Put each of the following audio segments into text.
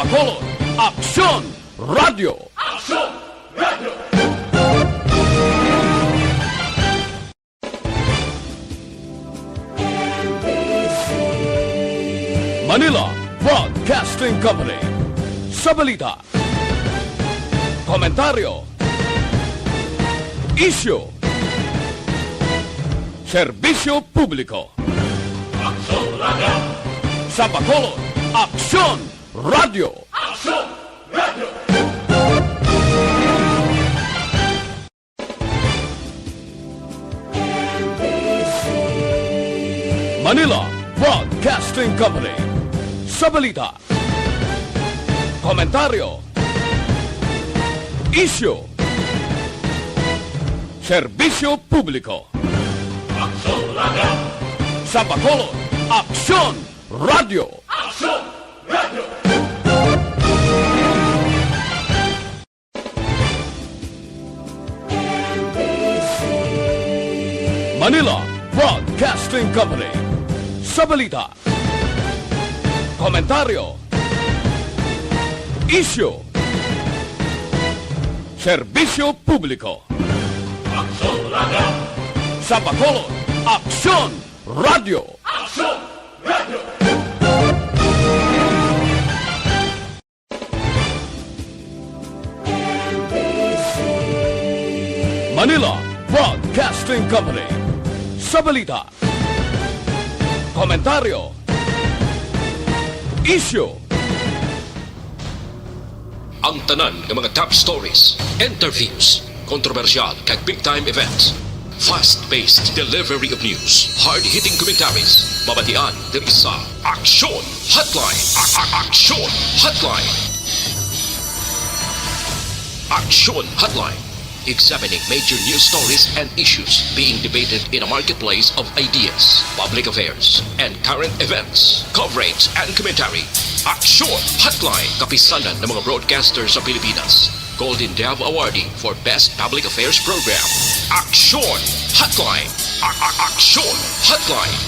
Bacolod, Aksyon Radio. Aksyon Radio. Manila Broadcasting Company. Sa balita, komentaryo, isyu, serbisyo publiko. Aksyon Radio. Sa Bacolod, Aksyon Radio. Aksyon Radio. Manila Broadcasting Company. Sa balita, komentaryo, isyu, serbisyo publiko. Aksyon Radio. Sa Bacolod, Aksyon Radio. Aksyon Radio. Manila Broadcasting Company. Sa balita, komentaryo, isyu, serbisyo publiko. Aksyon Radio. Sa Bacolod, Aksyon Radio. Aksyon Radio. Manila Broadcasting Company. Sa balita, komentaryo, isyu. Ang tanan ng mga top stories, interviews, kontrobersyal kag big-time events, fast-paced delivery of news, hard-hitting commentaries, babatian diri sa Aksyon Hotline. Aksyon Hotline. Aksyon Hotline. Examining major news stories and issues being debated in a marketplace of ideas, public affairs, and current events. Coverage and commentary. Aksyon Hotline. Kapisanan ng mga broadcasters sa Pilipinas. Golden Dove Awardee for Best Public Affairs Program. Aksyon Hotline. Aksyon Hotline.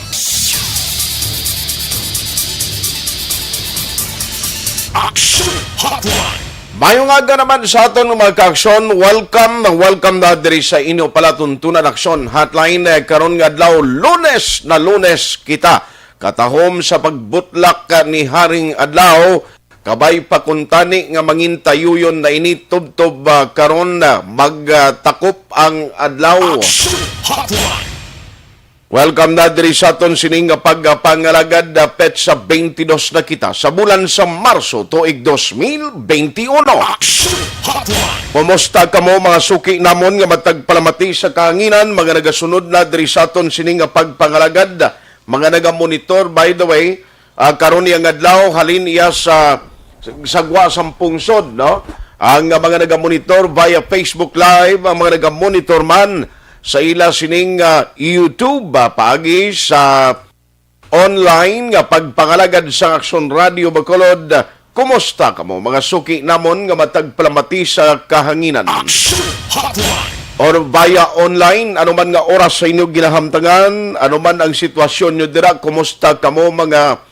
Aksyon Hotline. Mayong aga naman sa aton mga ka-aksyon. Welcome na diri sa inyo palatuntunan Aksyon Hotline. Karon nga adlaw Lunes na Lunes kita. Katahom sa pagbutlak ni Haring Adlaw. Kabay pakuntani nga mangintayuyon na ini tubtob karon magtakop ang adlaw. Aksyon Hotline. Welcome na diri sa aton sining pagpangalagad petsa 22 na kita sa bulan sa Marso tuig 2021. Aksyon Hotline. Kumusta kamo mga suki namon nga matagpalamati sa kahanginan, mga nagasunod na diri sa aton sining pagpangalagad, mga nagamonitor by the way, karon yang adlaw halin iya sa sagwa sampung sod, no? Ang mga nagamonitor via Facebook Live, ang mga nagamonitor man sa ila sining YouTube paagi sa online nga pagpangalagad sa Aksyon Radio Bacolod. Kumusta kamo mga suki namon nga matagpalamati sa kahanginan? Aksyon Hotline. Or via online, anuman nga oras sa inyo ginahamtangan, anuman ang sitwasyon nyo dira, kumusta kamo mga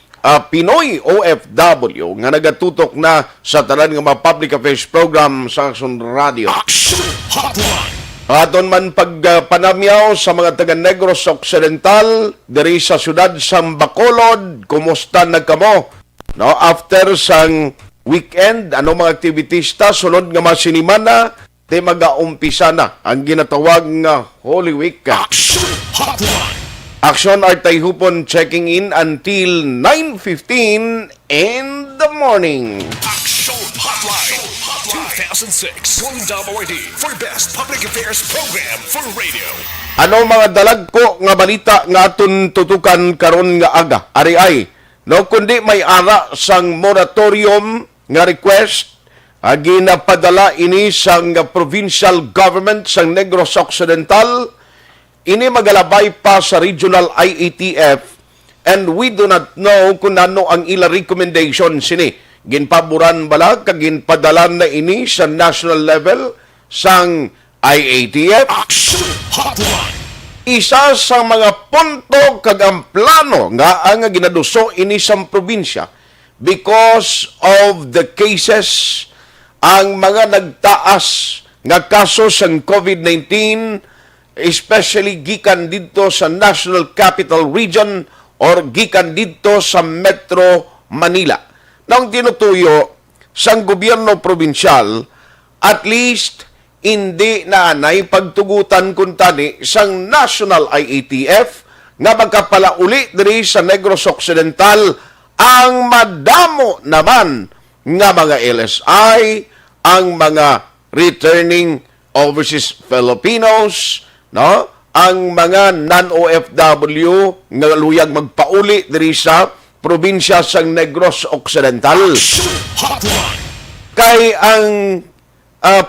Pinoy OFW nga nagatutok na sa tanan nga mga public affairs program sa Aksyon Radio. Aksyon Hotline. Aton man pagpanamyaw sa mga taga Negros Occidental diri sa syudad sa Bacolod, kumusta nagkamo? No, after sang weekend, ano mga activities ta sunod nga masinimana, te magaumpisa na ang ginatawag nga Holy Week. Aksyon Hotline. Aksyon are Tayhopon checking in until 9:15 in the morning. Aksyon Hotline. 2006 Golden Dove Awardee for Best Public Affairs Program for Radio. Ano mga dalagko nga balita nga aton tutukan karon nga aga? Ari ay, no, kundi may ara sang moratorium nga request ginapadala ini sang provincial government sang Negros Occidental. Ini magalabay pa sa regional IATF and we do not know kung ano ang ila recommendation sini. Ginpaboran bala kag ginpadalan na ini sa national level sang IATF. Aksyon Hotline. Isa sa mga punto kag ang plano nga ang ginaduso ini sa probinsya because of the cases, ang mga nagtaas nga kaso sa COVID-19, especially gikan dito sa National Capital Region or gikan dito sa Metro Manila. Nang tinutuyo sang gobyerno probinsyal, at least hindi na anay pagtugutan kuntani sang National IATF nga magkapalauli diri sa Negros Occidental ang madamo naman nga mga LSI, ang mga returning overseas Filipinos, no? Ang mga non-OFW nga luyag magpauli diri sa probinsya sang Negros Occidental. Kay ang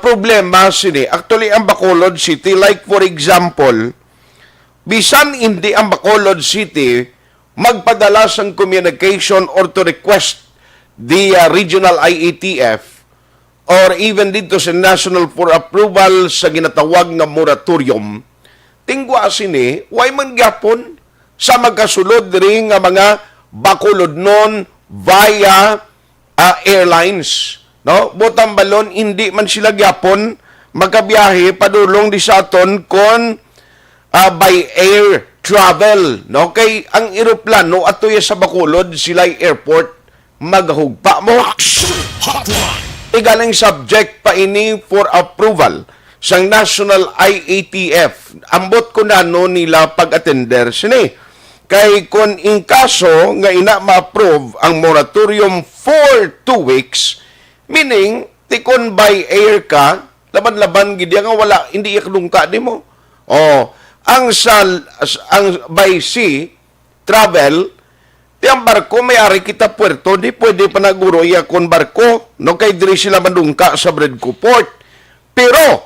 problema sini, actually ang Bacolod City, like for example, bisan hindi ang Bacolod City magpadala sang communication or to request the regional IATF or even dito sa National for Approval sa ginatawag nga moratorium, tingwa sini, way man gyapon sa magkasulod diri nga mga Bacolod non via airlines. No? Butang balon, hindi man sila gyapon magkabiyahe padulong di sa aton kon by air travel. No? Kay ang eroplano atoy sa Bacolod, sila'y airport, maghugpa mo. Igaling subject pa ini for approval sa National IATF. Ambot ko na no nila pag-attender sini. Kay kung in kaso nga ina ma-approve ang moratorium for 2 weeks, meaning, tikon by air ka, laban-laban gid nga wala, hindi ikdungka di mo. Ang by sea travel, tiyang barko may-ari kita puerto, di pwede pa naguroya kon barko, no kay diri sila mandungka sa Bredco Port. Pero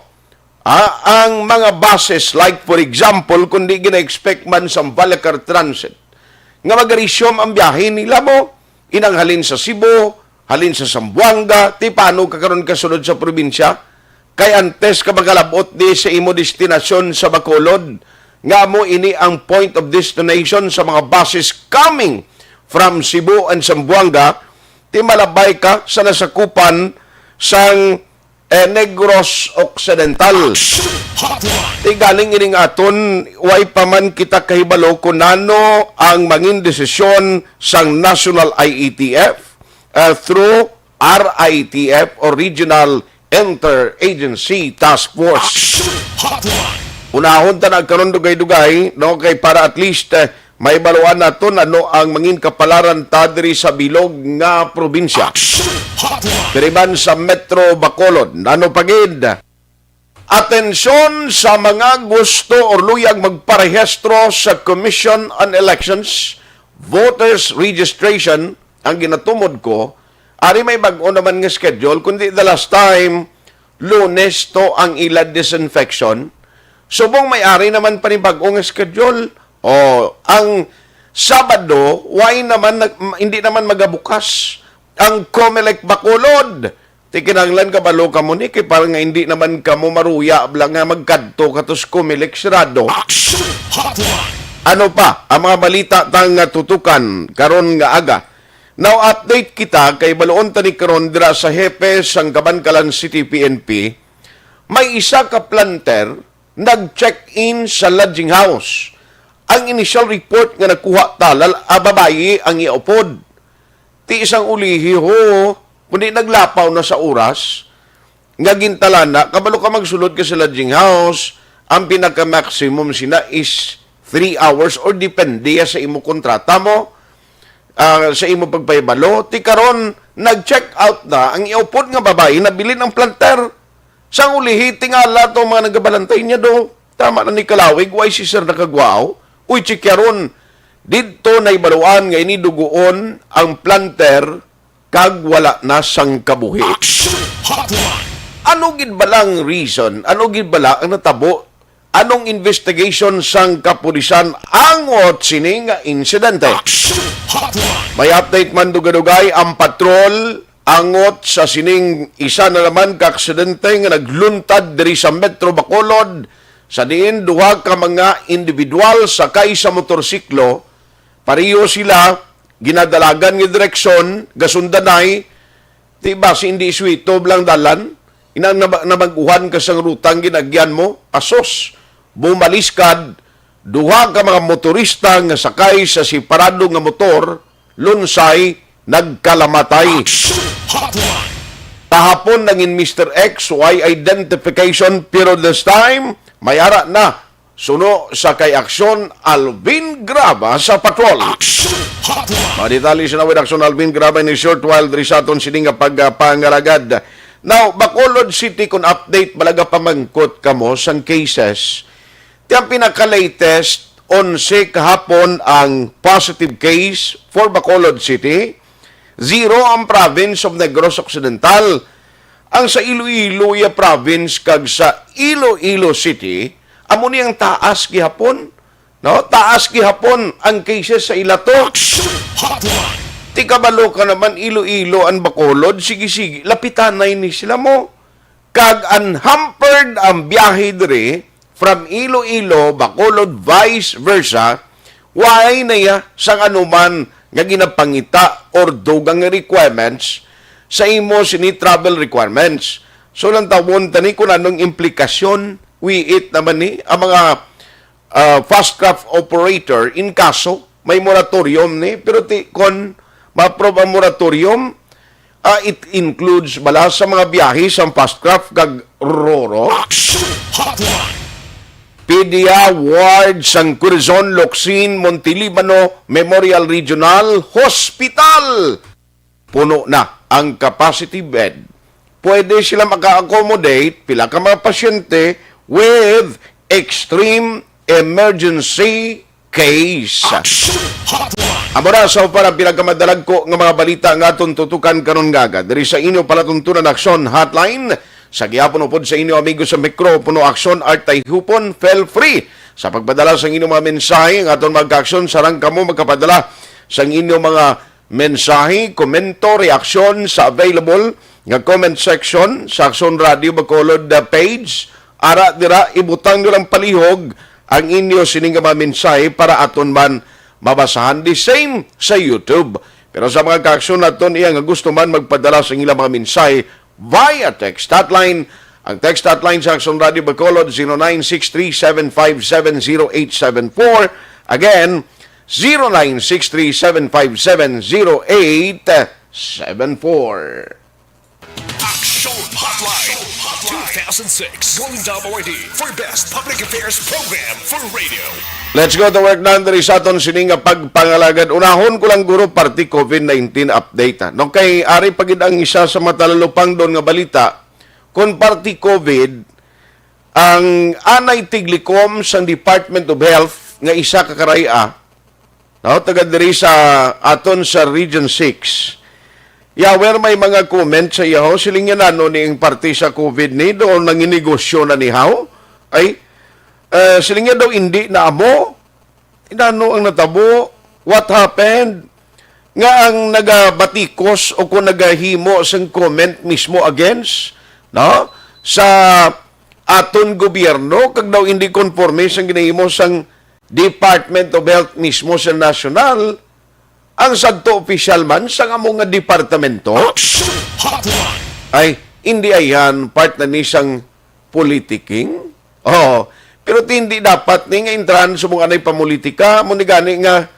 ang mga buses, like for example, kung di gina-expect man sa Balacar Transit, nga mag-resume ang biyahe nila mo, inanghalin sa Cebu, halin sa Zamboanga, ti paano kakaroon kasunod sa probinsya? Kay antes ka magalabot di sa imo destinasyon sa Bacolod, nga mo ini ang point of destination sa mga buses coming from Cebu and Zamboanga, ti malabay ka sa nasakupan sang Negros Occidental. Ti galing ining aton, way pa man kita kahibalo kung nano ang mangin desisyon sang National IATF through RITF or Regional Interagency Task Force. Unahon ta nagkaroon dugay-dugay, no, kay para at least may baluan naton ano ang mangin kapalaran ta diri sa bilog nga probinsya. Diriban sa Metro Bacolod, ano pagid? Atensyon sa mga gusto o luyag magparehistro sa Commission on Elections, Voters Registration, ang ginatumod ko, ari may bag-o naman nga schedule, kundi the last time, Lunes to ang ila disinfection. Subong may-ari naman pa ni bag-o nga schedule. Ang Sabado, hindi naman magabukas ang Comelec Bacolod. Tikinanglan ka balo ka mo ni, kay parang nga hindi naman ka mo maruya, lang nga magkadto katos Comelec sirado. Ano pa, ang mga balita tang tutukan, karon nga aga. Now, update kita kay baloon tani karon dira sa hepe sang Cabancalan City PNP. May isa ka planter nag-check-in sa lodging house. Ang initial report nga nakuha talal, babayi ang iupod. Ti isang ulihi ho, kundi naglapaw na sa oras, nga gintalana, kabalo ka magsulod ka sa lodging house, ang pinaka-maximum sina is 3 hours or depende sa imo kontrata mo, sa imo pagpaybalo. Ti karon nag-check out na ang iupod nga babae nabili ng planter. Sang ulihi tingala to mga nagabalantay niya do. Tama na ni Kalawig, why si sir nakagwao? Uy, chikaron dito na ibaluan nga inidugoon ang planter kag wala na sang kabuhi. Ano gid balang reason? Ano gid bala ang natabo? Anong investigation sang kapulisan angot sining insidente? May update man dugadugay ang patrol angot sa sining isa na naman ka-aksidente nga nagluntad diri sa Metro Bacolod sa diin duha ka mga individual sakay sa motorsiklo. Pariyo sila ginadalagan ng direksyon, gasundanay, diba, si hindi iswito blang dalan, inang namaguhan ka sang rutang ginagyan mo, asos, bumaliskad, duha ka mga motorista nga sakay sa separado nga motor, lunsay, nagkalamatay. Kahapon nangin Mr. X, why identification, pero this time, mayara na, suno sa kay Aksyon, Alvin Graba sa patrol. Maditali siya na with Aksyon, Alvin Graba ni short while drisaton sininga pagpangalagad. Now, Bacolod City, kung update, balaga pamangkot ka mo sang cases. Tiyang pinaka-latest, 11 kahapon ang positive case for Bacolod City. 0 ang province of Negros Occidental. Ang sa Iloilo ya province kag sa Iloilo City, amo niyang taas gihapon. No, taas gihapon ang cases sa ilato. Ti kabalo ka naman Iloilo ang Bacolod, sige lapitan na ini sila mo. Kag unhampered ang biyahe dire from Iloilo, Bacolod, vice versa, why na ya sang anuman nga ginapangita or dugang requirements sa imo sini travel requirements. So lang tawon tani kung anong implikasyon wiit naman ni ang mga fast craft operator in kaso may moratorium ni pero kon ma-approve ang moratorium, it includes bala sa mga biyahe sa fast craft kag Roro. PDA Ward, San Corazon, Locsin, Montelibano, Memorial Regional Hospital. Puno na ang capacity bed. Pwede sila maka-accommodate pila ka mga pasyente with extreme emergency case. Amora sa para pinagkamadalag ko ng mga balita nga atong tutukan karon gaga. Diri sa inyo palatuntunan Aksyon Hotline. Sa gihapon upod sa inyo amigo sa mikropono Aksyon at Tayhopon, feel free sa pagpadala sa inyong mga mensahe ng aton magka-aksyon. Sarang kamo magkapadala sa inyong mga mensahe, komento, reaksyon sa available nga comment section sa Aksyon Radio Bacolod page. Ara dira ibutang nyo lang palihog ang inyo sining mga mensahe para aton man mabasahan. The same sa YouTube. Pero sa mga ka-aksyon naton iya nga gusto man magpadala sa inyong mga mensahe via text hotline. Ang text hotline sa Aksyon Radio Bacolod 0963-757-0874. Again, 0963-757-0874. Aksyon Hotline 2006 Golden Award for Best Public Affairs Program for Radio. Let's go to work na dari sa aton sining nga pagpangalagad. Unahon ko lang guro party COVID-19 update. No kay ari pagid ang isa sa matalalupang doon nga balita kun party COVID ang anay tiglikom sa Department of Health nga isa ka karaya. No taga diri sa aton sa Region 6. Where may mga comment sa iyaw, siling yan ano ni party sa COVID ni, doon nanginegosyo na ni How, ay, siling yan daw hindi na amo, inano ang natabo, what happened, nga ang nagabatikos o kung nagahimo sang comment mismo against, no, sa aton gobyerno, kag daw hindi conforme sang ginahimo sang Department of Health mismo sa national, ang sadto official man sa among nga departamento ay hindi ayan part na ni sang politiking. Pero hindi dapat ni nga intran sa mga anay pamulitika mo ni gani nga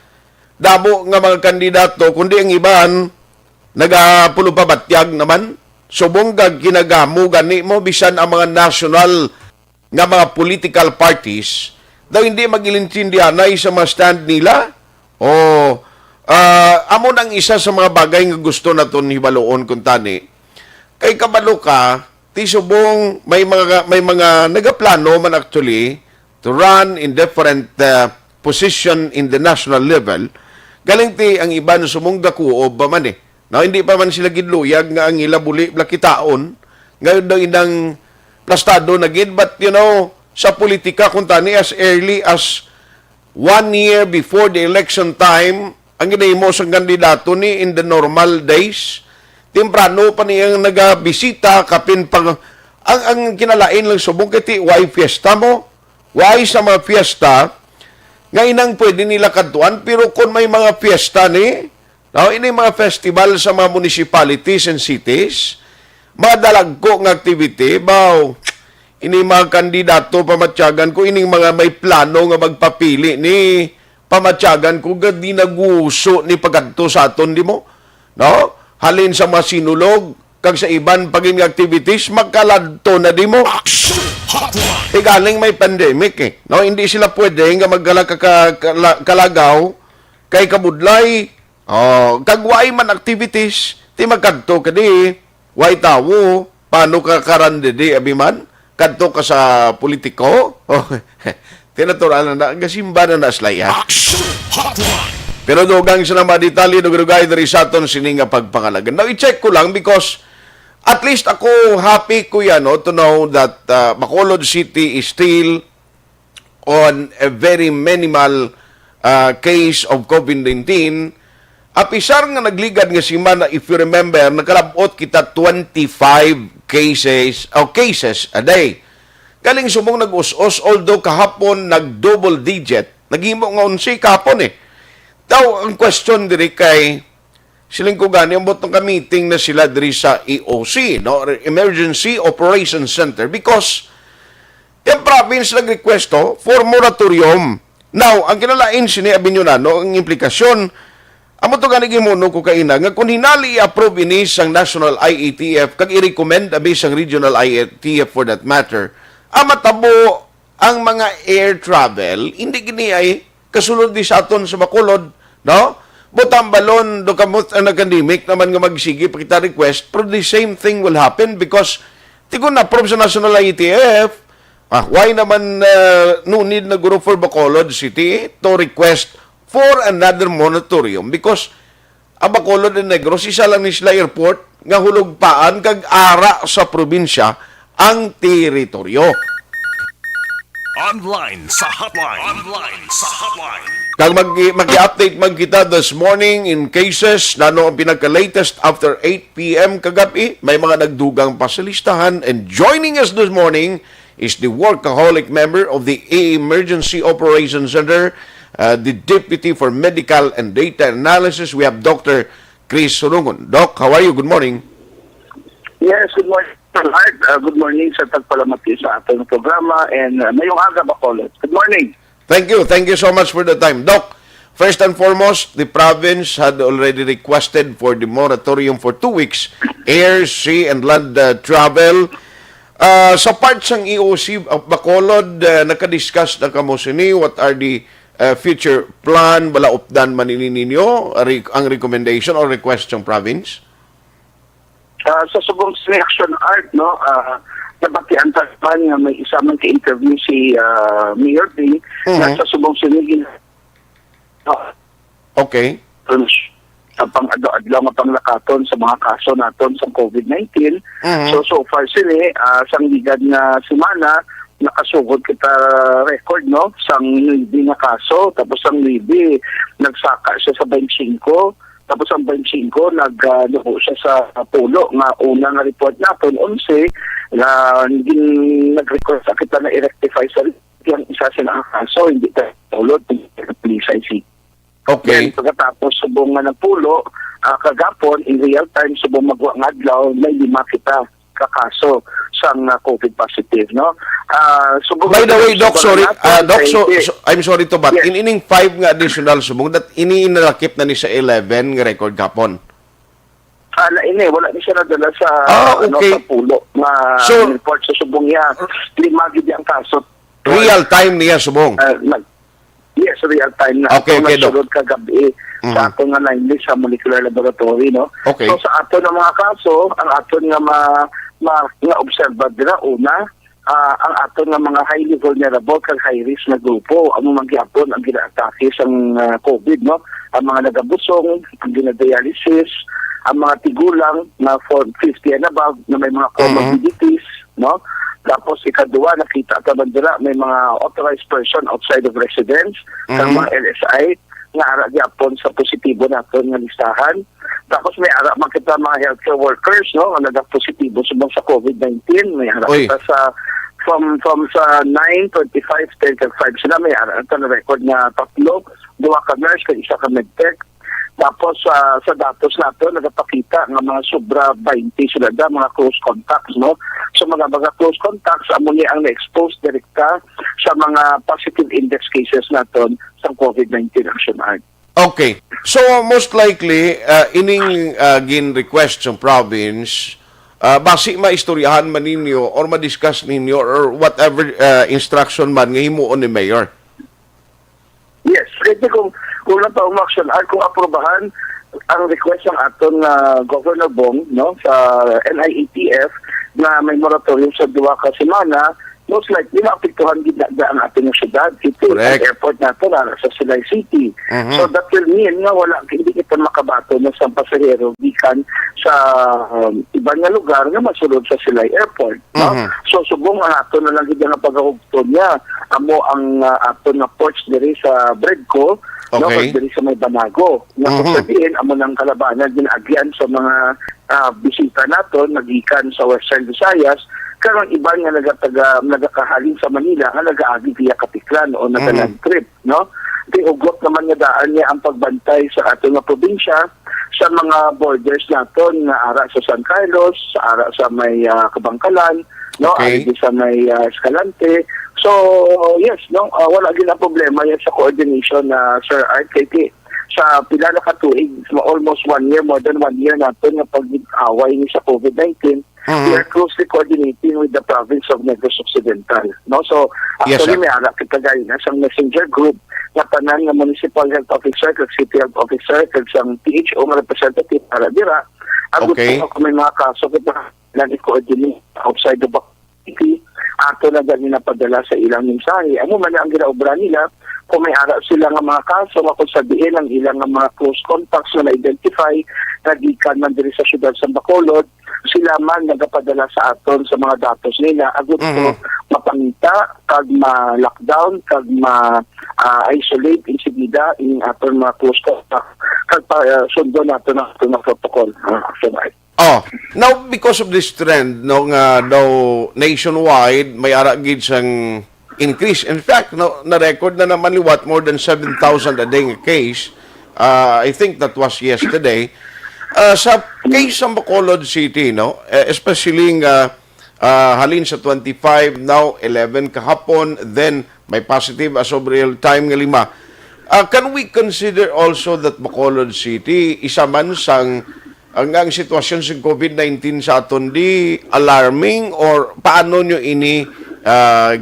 damo nga mga kandidato kundi ang iban nagapulo pa batyag naman subong gag ginagamo gani mo bisan ang mga national nga mga political parties daw hindi magilintindianay sa mga stand nila. Amo nang isa sa mga bagay nga gusto naton hibaloon kun tani. Kay kabalo ka, ti subong may mga nagaplano man actually to run in different position in the national level. Galing ti ang iban sumong dakuob ba man eh. No, hindi pa man sila gidluyag nga ang ila buli blakitaon. Ngayon daw inang plastado na gid, but you know, sa politika kun tani as early as 1 year before the election time ang ginahimo sa kandidato ni in the normal days, temprano pa niyang nagabisita, kapin pang, ang kinalain lang subong kiti, why fiesta mo? Why sa mga fiesta, nga inang pwede nila kantuan, pero kung may mga fiesta ni, Now, ini mga festival sa mga municipalities and cities, mga dalagko ng activity, ini mga kandidato pamatyagan ko, ining mga may plano nga magpapili ni pamatyagan ko, di naguso ni pagkanto sa aton, di mo? No? Halin sa mga sinulog, kag sa iban paging activities, magkaladto na di mo. Galing may pandemic eh. No? Hindi sila pwede nga magkalagaw kay kabudlay, kagway man activities, ti magkanto ka di, way tawo, paano ka karandede, abiman? Kanto ka sa politiko? Tinatural na, gasimba na naslaya. Pero dogang sa naman detalye, dugay dari sa aton sininga pagpangalagan. Now, i-check ko lang because at least ako happy ko yan, to know that Bacolod City is still on a very minimal case of COVID-19. Apisar nga nagligad nga si Mana, if you remember, nakalabot kita 25 cases a day. Galing sumong nag-us-us, although kahapon nag-double digit. Naghimo nga 11 kahapon eh. Daw, ang question diri kay siling ko gani, ang botong ka-meeting na sila diri sa EOC, no? Emergency Operations Center, because yung province nag-requesto for moratorium. Now, ang kinalain sini abinyo na, no? Ang implikasyon, amo to gani gimuno ko kaina nga kung hinali i-approve ini sang National IATF kag i-recommend abi sang Regional IATF for that matter, matabo ang mga air travel hindi gini ay kasulod di sa aton sa Bacolod, no? Butang balon do kamot ang academic naman nga magsige pa kita request, pero the same thing will happen because tigon na approve sa National IATF, why naman no need na guro for Bacolod City to request for another moratorium because ang Bacolod and Negros isa lang ni sila airport nga hulugpaan kag ara sa probinsya ang teritoryo. Online sa hotline. Kag mag-update kita this morning in cases nano ang pinagka-latest after 8 p.m. kagabi, may mga nagdugang pa sa listahan, and joining us this morning is the workaholic member of the Emergency Operations Center, the Deputy for Medical and Data Analysis. We have Dr. Chris Surungon. Doc, how are you? Good morning. Yes, good morning, Art. Good morning sa tagpalamati sa ating programa, and mayong aga Bacolod. Good morning. Thank you. Thank you so much for the time. Doc, first and foremost, the province had already requested for the moratorium for 2 weeks, air, sea, and land travel. Sa parts ng EOC, Bacolod, nakadiscuss na kamo sini, what are the future plan, wala updan manini ninyo, ang recommendation or request ng province? Sa subong Aksyon, Art, no, nabatian man nga may isa man ka-interview si Mayor Ding na sa subong sinigin. Okay. Ang pang-adlaw nga panglakaton sa mga kaso naton sa COVID-19. So far sila, sang ligad nga semana, nakasugod kita record, no, sang 9 nga kaso, tapos ang 9 nagsaka siya sa 25. Tapos ang 25, nagluho siya sa pulo. Nga una nga report natin, 11, nag-record sa kita na i-rectify sa yung isa sila ang kaso, hindi tayo tulod, police IC. Okay. Then, pagkatapos, subong nga ng pulo, kagapon, in real time, subong magwa ng adlaw, may 5 kita kakaso sang COVID positive, no? By the way, Doc, sorry. Doc, I'm sorry to but yes. Ining 5 nga additional subong that iniinalakip na ni sa 11 nga record kapon. Wala ni siya nadala sa okay. Sa pulo nga report sa subong niya. 5 gid ang kaso. Real time niya subong. Yes, real time na. Okay, Doc. Kagabi sa ato nga line sa molecular laboratory, no? Okay. So sa ato ng mga kaso, ang ato nga nga observed dira una, ang ato nga mga highly vulnerable kag high risk na grupo ang magyapon ang gina-atake sa COVID, no? Ang mga nagabusong, ang gina-dialysis, ang mga tigulang na 50 and above na may mga comorbidities, no? Tapos ikaduwa, nakita ka bandira, may mga authorized person outside of residence, kang mga LSI, nga ara gyapon sa positibo naton nga listahan. Tapos may ara man kita mga healthcare workers, no, nga nagpositibo subong sa COVID-19, may ara kita sa from sa 9, 25, 10, 5 sila, may ara ito na record nga 3, 2 ka nurse, kag 1 ka medtech. Tapos sa datos nato nagapakita nga mga sobra 20 sila da mga close contacts, no? So mga close contacts amo ni ang na-expose direkta sa mga positive index cases naton sa COVID-19 Action Art. Okay. So, most likely, ining gin-request sa province, basi maistoryahan man ninyo or ma-discuss ninyo or whatever instruction man nga himuon ni Mayor. Yes, pwede kung lang pa umaksyon art kung aprobahan ang request ng aton Governor Bong, no, sa NIATF na may moratorium sa 2 ka semana, most likely maapektuhan gid ang ating syudad. Ito ang airport nato na sa Silay City. So that will mean nga hindi kita makabato na sa pasahero gikan sa ibang nga lugar nga masulod sa Silay Airport. No? So subong ato na lang gid nga pagahugton niya amo ang ato nga ports diri sa Bredco, no, diri sa may Banago. Nga sabihin amo nang kalabanan ginagyan sa mga bisita nato nagikan sa Western Visayas karang iba nga nagakahalin sa Manila nga nagaagi via Kapiklan o nagaland trip, no? Tiugot naman nga daan niya ang pagbantay sa ato nga probinsya sa mga borders naton nga ara sa San Carlos, ara sa may Kabangkalan, no? Ari sa may Escalante. So, yes, no, wala gid na problema yan sa coordination na Sir Art KT. Sa pila na katuig, almost 1 year, more than 1 year natin nga pag-away ni sa COVID-19, we are closely coordinating with the province of Negros Occidental. No? So, actually, may alak kita gaya na sa messenger group na tanan nga municipal health officer, kag city health officer, kag sang PHO nga representative para dira. Ang gusto ko may mga kaso kita na i-coordinate outside the city, ato na gani na padala sa ilang mensahe. Amo man ang ginaobra nila, kung may ara sila nga mga kaso, kung sabihin ang ilang nga mga close contacts na na-identify, na gikan man diri sa syudad sa Bacolod, sila man nagapadala sa aton sa mga datos nila. Agot ko, mapangita, kag ma-lockdown, kag ma-isolate, insigida, in aton mga close contacts, kag sundo nato na aton na protocol. Now, because of this trend, no, nga daw nationwide, may ara gid sang increase. In fact, na-record na naman liwat more than 7,000 a day nga case. I think that was yesterday. Sa case sa Bacolod City, no, especially halin sa 25, now 11 kahapon, then may positive as of real time nga 5. Can we consider also that Bacolod City isa man sang ang sitwasyon sa COVID-19 sa aton di alarming or paano nyo ini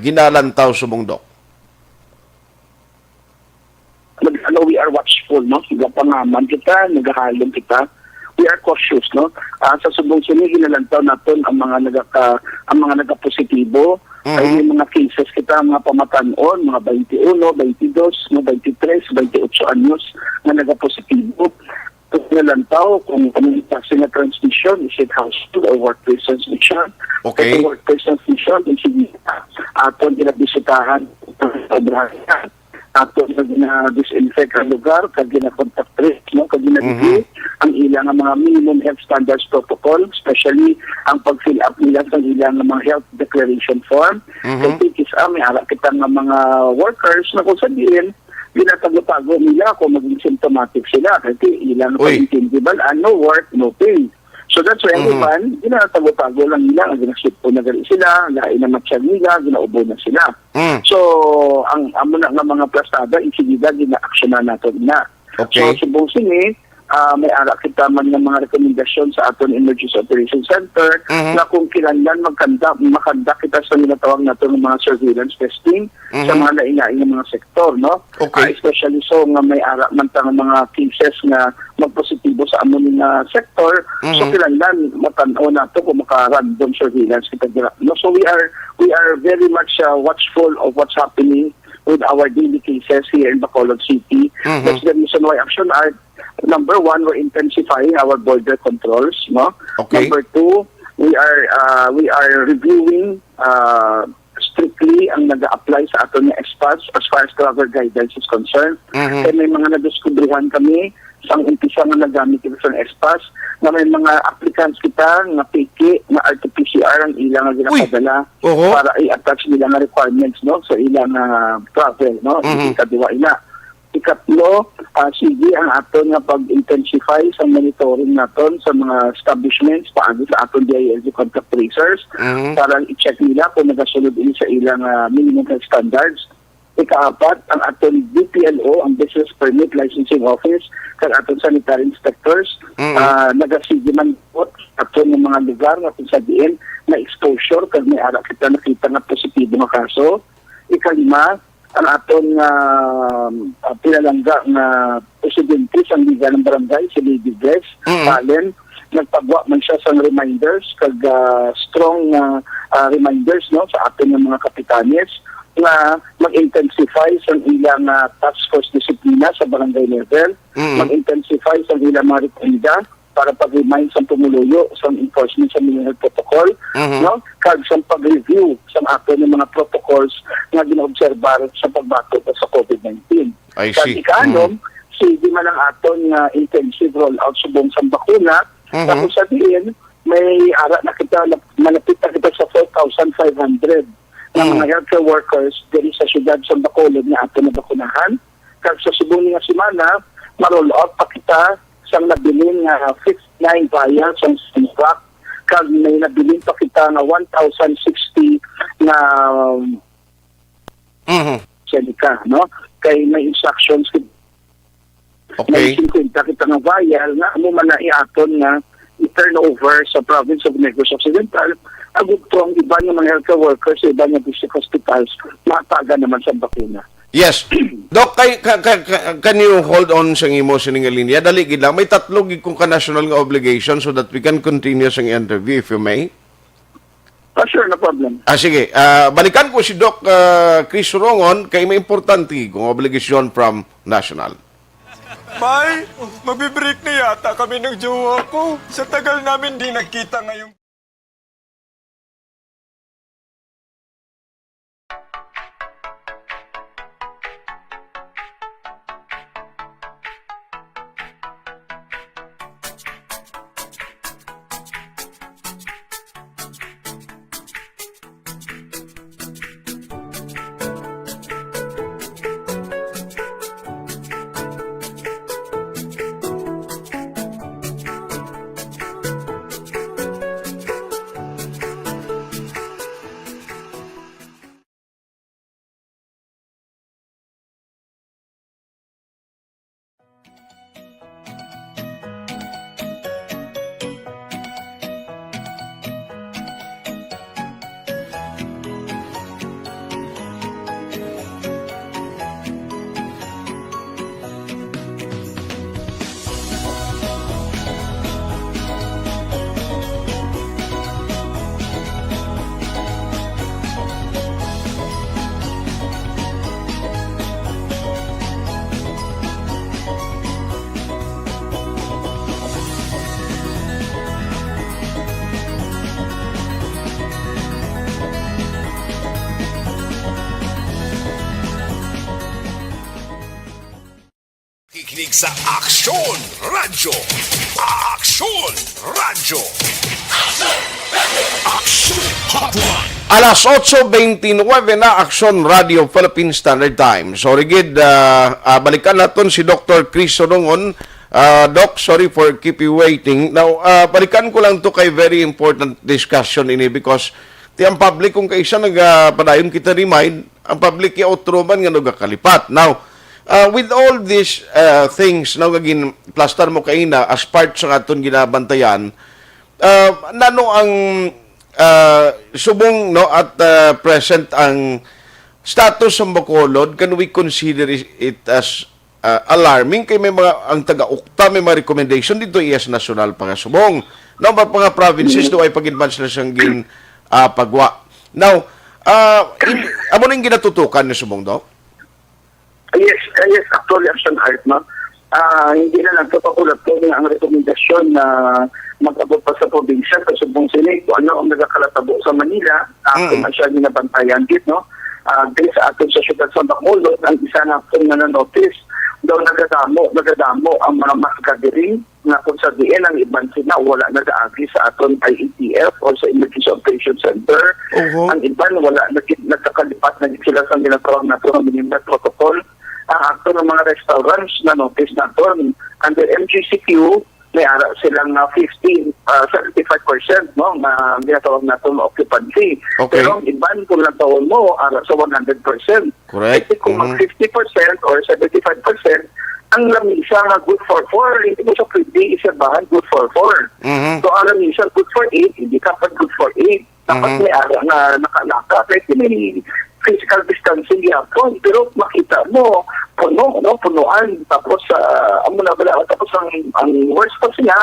ginalantaw sa mong Dok? We are watchful, no? Nagapangaman kita, nagahalong kita. We are cautious, no? Sa subong sini ginalantaw naton ang mga nagapositibo. Ay yung mga cases kita, mga pamatanon, mga 21, 22, 23, 28 anyos na nagapositibo. Nalantaw kung anong klase na transmission, is it household or workplace transmission? Okay. Kung workplace transmission, sige, aton ginabisitahan, aton gina-disinfect ang lugar, kag gina-contact trace, no? Kag gina-review ang ilang mga minimum health standards protocol, especially ang pag-fill up nila sa ilang mga health declaration form. Kasi may ara kita ng mga workers na kung sabihin, ginatago-tago nila kung maging symptomatic sila kasi ilang pag-intindibalaan, no work, no pay. So that's why everyone, ginatago-tago lang nila, ginasip po na gano'n sila, lain na matsyag nila, ginaubo na sila. So, ang amo na nga mga plastada, insigida, gina-actionan natin na. So, subong sini, may ara kita man ng mga rekomendasyon sa aton Emergency Operations Center na kung kinahanglan makanda kita sa ninatawag nato ng mga surveillance testing sa mga lain-lain ng mga sektor, no? Especially so nga may ara man tang mga cases na magpositibo sa amon na sektor, so kinahanglan matan-aw nato kung maka-random surveillance kita dira. No, so we are very much watchful of what's happening with our daily cases here in Bacolod City. That's the reason why Aksyon Art, number 1, we're intensifying our border controls. No. Number 2, we are reviewing strictly ang nag-a-apply sa aton nga ESPAS as far as travel guidance is concerned. And may mga nadiskubrihan kami sa umpisa nga nagamit kita sa ESPAS na may mga applicants kita nga piki na RT-PCR ang ilang nga ginapadala para i-attach nila nga requirements, no, sa ilang travel, no, kadiwa ina. Ikatlo, sige ang aton nga pag-intensify sa monitoring naton sa mga establishments paagi sa aton DILG contact tracers para i-check nila kung nagasunod ini sa ilang minimum health standards. Ikaapat, ang aton BPLO, ang Business Permit Licensing Office, kag aton sanitary inspectors, nagasige man po aton ng mga lugar nga kung sabihin na exposure kag may ara kita nakita na positibo nga kaso. Ikalima, ang aton pinalangga na presidente sa liga ng barangay, si Lady Bless, Allen, nagpagawa man siya sa reminders, kag strong reminders no sa aton ng mga kapitanes na mag-intensify sa ilang task force disiplina sa barangay level, mag-intensify sa ilang mga rekomenda para pag-remind sa pumuluyo sa enforcement sa minimum protocol, no? Kag sa pag-review sa ato ng mga protocols na ginaobserbar sa pagbato sa COVID-19. Kag ikanom, sige man ang aton intensive rollout subong sa bakuna, tapos sabihin, may ara na kita, malapit na kita sa 4,500 ng mga healthcare workers diri sa siyudad sa Bacolod na ato na bakunahan. Kag sa subong nga semana, ma-roll out pa kita sang nabilin nga 59 vials ang Sinovac, kag may nabilin pa kita nga 1,060 na Seneca, no? Kay may instructions may 50 kita nga vial na amo man na iaton nga i-turn over sa province of Negros Occidental. Agud ang iba ng mga healthcare workers sa iba ng district hospitals mataga naman sa bakuna. Yes. Doc, can you hold on sa imo sining linya? Dali gid lang. May tatlo gid kong ka-national nga obligation so that we can continue sa interview if you may. Sure, no problem. Sige. Balikan ko si Doc Chris Rongon kay may importante kong obligasyon from national. May, magbibreak na yata kami ng jowa ko. Sa tagal namin di nagkita ngayong... Kikinig sa Aksyon Radyo. Aksyon Radyo. Aksyon Hotline. Alas 8:29 na Aksyon Radio Philippine Standard Time. Sorry gid, balikan naton si Dr. Chris Rongon. Doc, sorry for keep you waiting. Now, balikan ko lang to kay very important discussion ini because tiyang public kung kaisa nagpadayon kita remind, ang public ya outro man nga nagakalipat. Now, with all these things na gagin plaster mo kaina as part sa aton ginabantayan, nano ang subong no at present ang status sa Bacolod, can we consider it as alarming kay may mga ang taga-ukta may mga recommendation dito yes national pangasubong no ba mga provinces do ay pag-advance na siyang pagwa. Now amo ning ginatutukan ni subong do? Yes, actually, Aksyon Art, no? Hindi na lang papakulat ko ang rekomendasyon na mag-abot pa sa probinsya sa subong sinig kung ano ang nagakalatabo sa Manila kung siya ginabantayan dit, no? Dahil sa atin sa syudad sa Bacolod, ang isa na akong nananotice daw nagadamo ang mga masgadiring na kung sabihin ang ibang sina wala nag-aagi sa aton IETF o sa Emergency Operation Center. Ang iban wala nagkakalipat na sila sa ginatawag na ito ng minimum protocol. ang ato ng mga restaurants na notice naton. Under MGCQ, may ara silang 75%, no, na ginatawag natin occupancy. Okay. Pero ang iban kung natawag mo, ara sa 100%. Correct. Kasi kung mag 50% or 75%, ang lamisa nga good for 4, hindi mo siya pwede isabahan good for 4. So ang lamisa good for 8, hindi dapat good for 8. Dapat may ara nga nakalaka. Kasi may physical distancing yapon. Pero makita mo, puno, no, punuan. Tapos, tapos ang worst pa siya,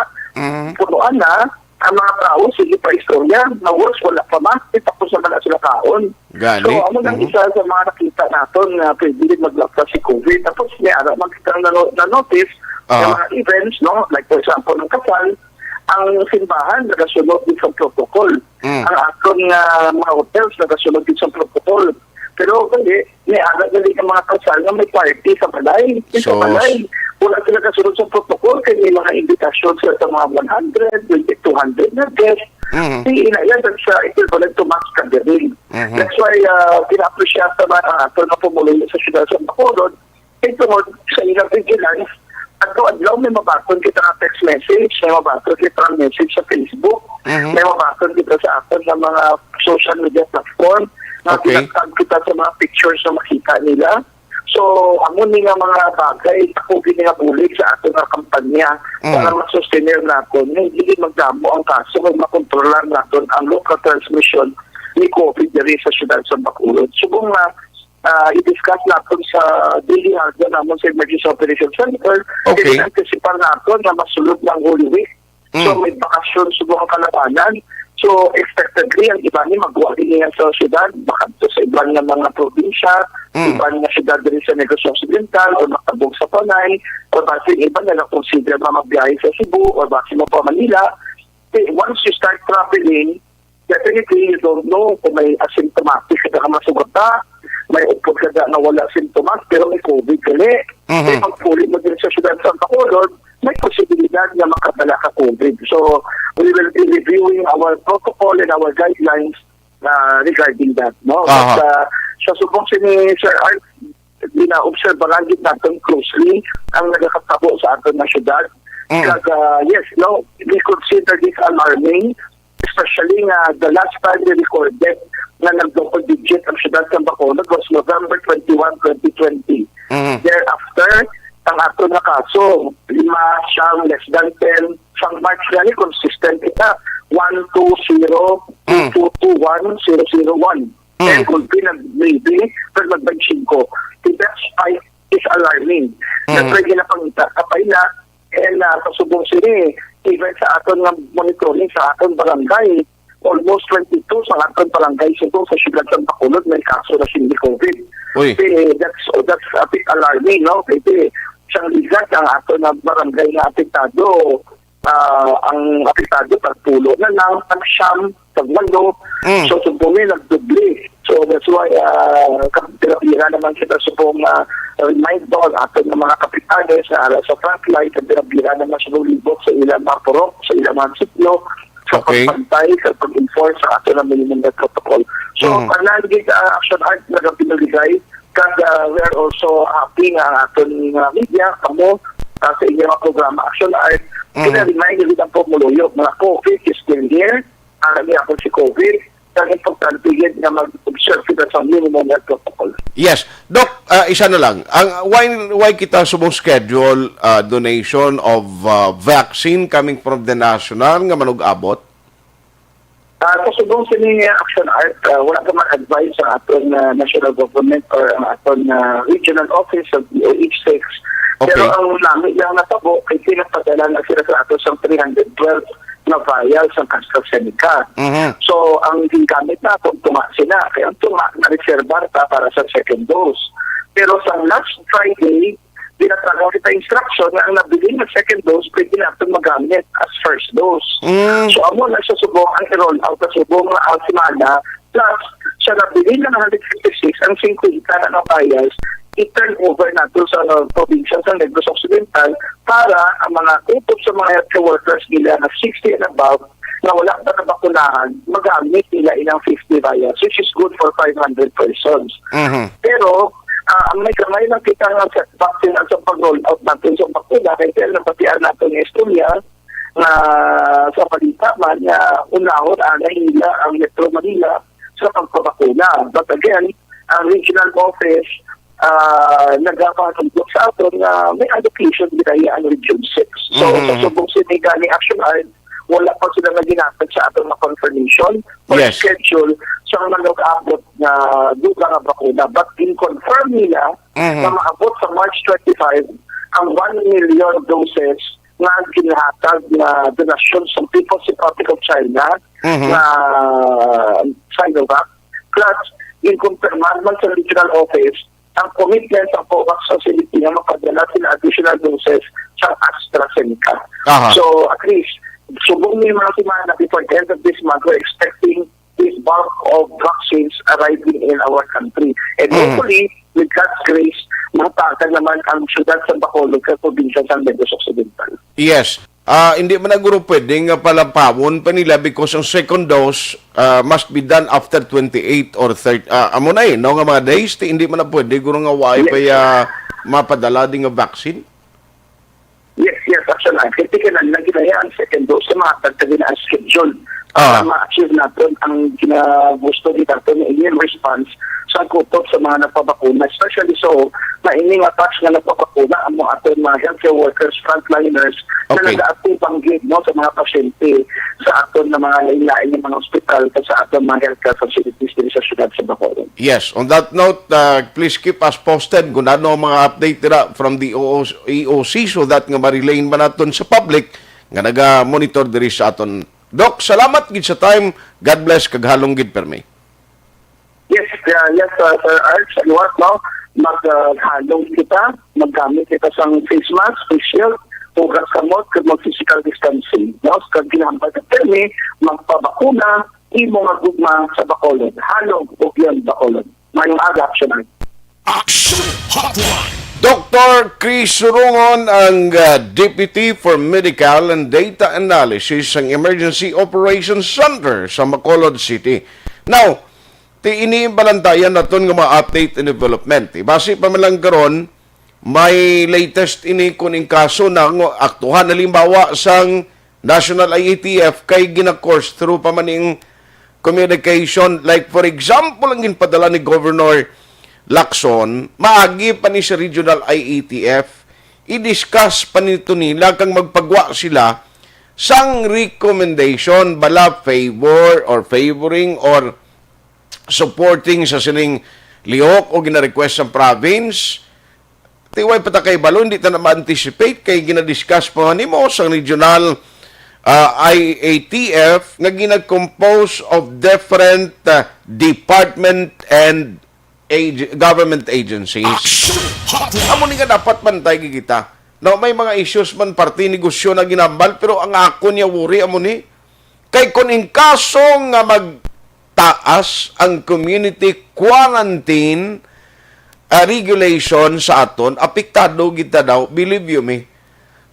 punuan na, ang mga tao, sige pa istorya, na worst, wala pa ma, tapos naman na sila kaon. Gani. So, ang isa sa mga nakita natin na pwede maglapta si COVID, tapos may ara, makita na notice, ng mga events, no, like for example, ng kasal, ang simbahan nagasunod din sa protocol. Ang aton mga hotels nagasunod din sa protocol. Pero hindi, may aga gali ang mga kasal na may party sa balay. Sa balay, wala sila kasunod sa protocol kaya may mga invitation sa mga 100, 200 na guests. Yan sa equivalent to mass gathering. That's why pina-appreciate naman ang aton na pumuloy sa siyudad sa Bacolod. Ito mo, sa ilang vigilance, adlaw may mabaton kita na text message, may mabaton kita na message sa Facebook, may mabaton kita sa aton ng mga social media platform, na pinagtag kita sa mga pictures na makita nila. So, amon nga mga bagay, ako ginabulig sa aton na kampanya para masustenir natin. Hindi magdamo ang kaso kung makontrolar natin ang local transmission ni COVID diri sa siyudad sa Bacolod. Subong na i-discuss natin sa daily hardware naman sa Emergency Operations Center. Okay. Anticipan natin na masulod ng Holy Week. So, may bakasyon subong ang kalabanan. So, expectedly, ang iba niya magwali niya sa syudad, baka sa iba niya mga probinsya, iba niya syudad rin sa Negros Occidental, o nakabog sa Panay, o basi iba na consider na magbiyahe sa Cebu, o basi mo pa Manila. Once you start traveling, definitely you don't know kung may asymptomatic ka masugata, may upod ka na wala symptoms, pero may COVID gali. Kaya pagpuli mo din sa syudad sa Bacolod, may posibilidad na makadala ka COVID. So, we will be reviewing our protocol and our guidelines regarding that. No? But, sa subong ni Sir Art, na-observe natin closely ang nagkakatabo sa atin na syudad. Yes, no, we consider this alarming, especially the last time we recorded na nag-double digit ang syudad sa Bacolod was November 21, 2020. Thereafter, ang ato na kaso, 5, less than 10, sa March gali, consistent kita, 120, 2221, 001. And kung pinag-maybe, pero nag-5. That spike is alarming. That's why ginapangita kapay na, and pasubong sila, even sa aton ng monitoring sa aton barangay, almost 22 sa aton barangay, so sa siyudad sa Bacolod, may kaso na hindi COVID. That's a bit alarming, no? Kasi siyang ligat ang ato na barangay na apektado, ang apektado pagtulo na lang, pag-siyam, pag-walo, so subumi nagdubli. So that's why pinapira naman kita subong remind doon ato ng mga kapitales sa frontline, pinapira naman sa lulibot sa ilang mga purok, sa ilang mga sitlo, sa pagpantay, sa pag-enforce sa ato ng minimum protocol. So, panalagay Aksyon Art na pinuligay, we are also happy nga aton media, kamo, sa inyong programa Aksyon Art, kina-remind nyo ang pumuluyo, mga COVID is still here, alam niya ako si COVID, ang importante yun na mag-observe kita sa minimum health protocol. Yes. Doc, isa na lang. Why kita subong schedule donation of vaccine coming from the national nga manug-abot? Kasubong sa niya Action Art, wala ka ma-advise sa aton national government or ang aton regional office of DOH6. Okay. Pero ang namin lang natabo, kay pinagpadala na sila sa ato sa 312 na vials ng AstraZeneca. So, ang gingamit na itong tuma sila. Kaya ang tuma na-reservar para sa second dose. Pero sa last Friday, pinatagaw kita instruction na ang nabili ng second dose, pwede natin magamit as first dose. So, amo na siya subong ang i-roll out na subong na Alcimada, plus siya nabili ng 156, ang 50 na ng vials, i-turn over natin sa probinsya sa Negros Occidental para ang mga utop sa mga healthcare workers nila na 60 and above na wala pa nabakunahan, magamit nila ilang 50 vials, which is good for 500 persons. Pero, ang may kamay lang kita nga sa vaccine at sa pag-roll out natin sa bakuna, kaya napatian natin ng istorya na sa balita man na unahon anay nila ang Metro Manila sa pagpabakuna. But again, ang regional office nagpapatulog sa aton na may allocation nila ang Region 6. So, sa subong siniga ni Aksyon, wala pa sila na ginapit sa aton na confirmation or schedule sa mga nag-aabot na duga nga bakuna. But in-confirm nila na maabot sa March 25 ang 1 million doses na ginahatag na donasyon sa People's Republic of China na Sinovac. Plus, in-confirman man sa regional office ang commitment sa COVAX facility na mapadala sila additional doses sa AstraZeneca. So, at least, subong may mga semana before the end of this month, we're expecting this bulk of vaccines arriving in our country. And hopefully, with God's grace, matagad naman ang syudad sa Bacolod sa probinsya sa Negros Occidental. Yes. Hindi man na guro pwedeng palapawon pa nila because ang second dose must be done after 28 or 30. Amo na no nga mga days, hindi man na pwede guro nga why pa mapadala din nga vaccine. Yes, actually. Kritikin na ginaya ang second dose sa mga tagtagin ang schedule para ma-achieve natin ang ginagusto dito ng immune response sa kutot sa mga napabakuna. Especially so, maining attacks na napabakuna ang mga ating mga healthcare workers, frontliners, na nag-ating panggit sa mga pasyente sa ating na mga lain-lain ng mga hospital at sa ating mga healthcare facilities din sa syudad sa Bacolod. Yes. On that note, please keep us posted kung ano ang mga update nila from the EOC so that nga ma-relay ba natin sa public nga naga-monitor diri sa aton. Doc, salamat gid sa time. God bless kaghalong gid permi. Yes, Sir Arch, aliwas, no? Maghalong kita, maggamit kita sa face mask, face shield, hugas kamot, kag mag-physical distancing. No? Kag ginambal na permi, magpabakuna, imo nga gugma sa Bacolod. Halong o yan Bacolod. Mayong aga, Aksyon. Aksyon Hotline. Dr. Chris Surungon ang Deputy for Medical and Data Analysis ng Emergency Operations Center sa Bacolod City. Now, iniimbalantayan natin ng mga update and development. Base pa man lang karon, may latest ini kuning kaso ng aktuhan halimbawa sang National IATF kay gina-course through pa maning communication. Like for example, ang ginpadala ni Governor Lacson, maagi pa ni sa Regional IATF, i-discuss pa nito nila kang magpagwa sila sang recommendation bala favor or favoring or supporting sa sining lihok o gina-request sa province. Tiway pata kay balo, hindi ta na ma-anticipate kay gina-discuss pa ni mo sa Regional IATF nga gina-compose of different department and government agencies. Amo ni nga dapat pantay kita. Now, may mga issues man party negosyo na ginambal pero ang ako niya wuri amo ni kay kun in kaso nga magtaas ang community quarantine regulation sa aton, apektado kita daw, believe you me.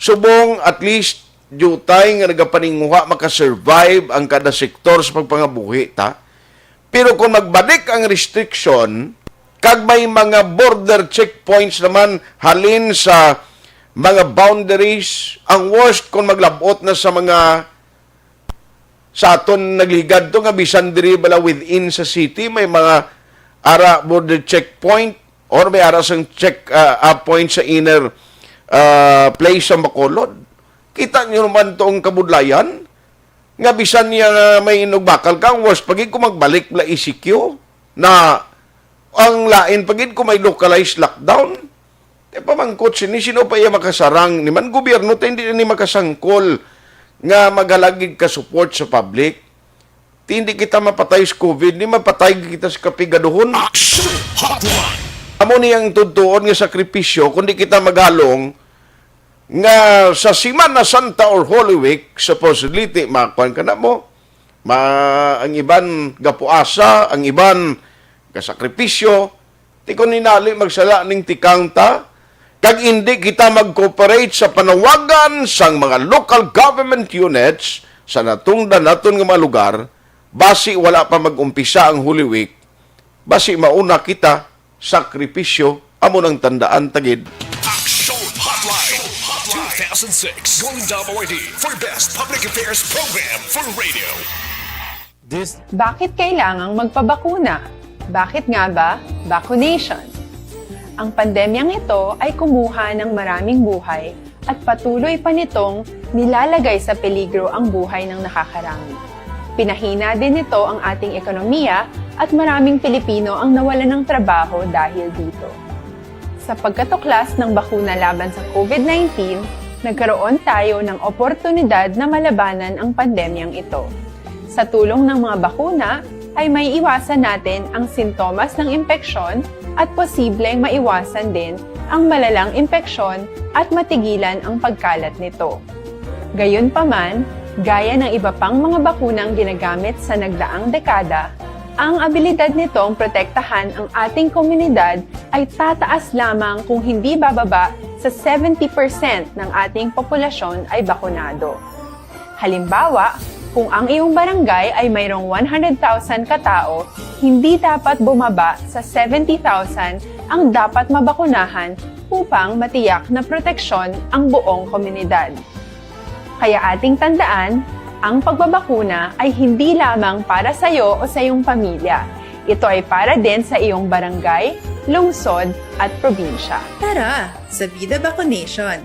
Subong at least jutay nga nagapaninguha makasurvive ang kada sektor sa pagpangabuhi ta. Pero kung magbalik ang restriction, kag may mga border checkpoints naman halin sa mga boundaries, ang worst kung maglabot na sa mga sa aton nagligad to nga bisan diri bala within sa city, may mga ara border checkpoint or may ara sang check point sa inner place sa Bacolod. Kita nyo naman toong kabudlayan nga bisan niya may inugbakal kang worst pagid ko magbalik la ECQ na ang lain pagid ko may localized lockdown. Pamangkot sino pa iya makasarang ni man gobyerno hindi ni makasangkol nga magalagig ka support sa public. Hindi kita mapatay sa COVID, ni mapatay kita sa kapigaduhon. Amo niyang tutuon nga sakripisyo kundi kita magalong nga sa Semana Santa or Holy Week supposedly makuan ka na mo. Ang iban gapuasa, ang iban kasakripisyo, ti kon ninali magsala ning tikang ta, kag hindi kita mag-cooperate sa panawagan sang mga local government units sa natungdan naton nga mga lugar, basi wala pa mag-umpisa ang Holy Week, basi mauna kita sakripisyo amo nang tandaan tagid. Aksyon Hotline 2006 Golden Award for Best Public Affairs Program for Radio. Bakit kailangang magpabakuna? Bakit nga ba vaccination? Ang pandemyang ito ay kumuha ng maraming buhay at patuloy pa nitong nilalagay sa peligro ang buhay ng nakakarami. Pinahina din nito ang ating ekonomiya at maraming Pilipino ang nawalan ng trabaho dahil dito. Sa pagkatuklas ng bakuna laban sa COVID-19, nagkaroon tayo ng oportunidad na malabanan ang pandemyang ito. Sa tulong ng mga bakuna, ay may iwasan natin ang sintomas ng impeksyon at posibleng maiwasan din ang malalang impeksyon at matigilan ang pagkalat nito. Gayunpaman, gaya ng iba pang mga bakunang ginagamit sa nagdaang dekada, ang abilidad nitong protektahan ang ating komunidad ay tataas lamang kung hindi bababa sa 70% ng ating populasyon ay bakunado. Halimbawa, kung ang iyong barangay ay mayroong 100,000 katao, hindi dapat bumaba sa 70,000 ang dapat mabakunahan upang matiyak na proteksyon ang buong komunidad. Kaya ating tandaan, ang pagbabakuna ay hindi lamang para sa iyo o sa iyong pamilya. Ito ay para din sa iyong barangay, lungsod at probinsya. Tara, sa Vida Vaccination!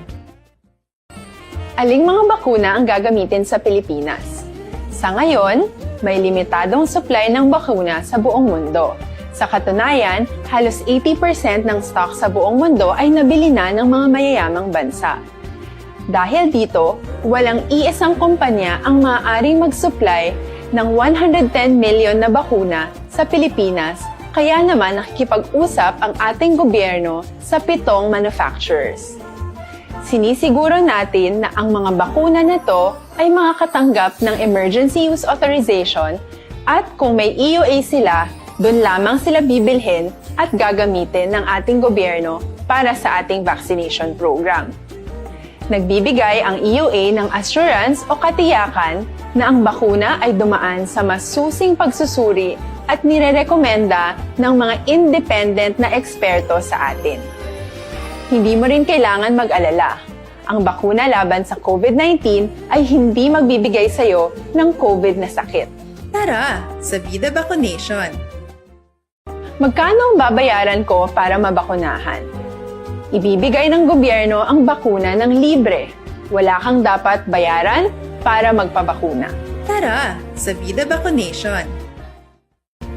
Aling mga bakuna ang gagamitin sa Pilipinas? Sa ngayon, may limitadong supply ng bakuna sa buong mundo. Sa katunayan, halos 80% ng stock sa buong mundo ay nabili na ng mga mayayamang bansa. Dahil dito, walang iisang kumpanya ang maaaring mag-supply ng 110 million na bakuna sa Pilipinas, kaya naman nakikipag-usap ang ating gobyerno sa 7 manufacturers. Sinisiguro natin na ang mga bakuna na to ay makakatanggap ng Emergency Use Authorization at kung may EUA sila, doon lamang sila bibilhin at gagamitin ng ating gobyerno para sa ating vaccination program. Nagbibigay ang EUA ng assurance o katiyakan na ang bakuna ay dumaan sa masusing pagsusuri at nirerekomenda ng mga independent na eksperto sa atin. Hindi mo rin kailangan mag-alala. Ang bakuna laban sa COVID-19 ay hindi magbibigay sa iyo ng COVID na sakit. Tara, sa Vida Vaccination! Magkano ang babayaran ko para mabakunahan? Ibibigay ng gobyerno ang bakuna ng libre. Wala kang dapat bayaran para magpabakuna. Tara, sa Vida Vaccination!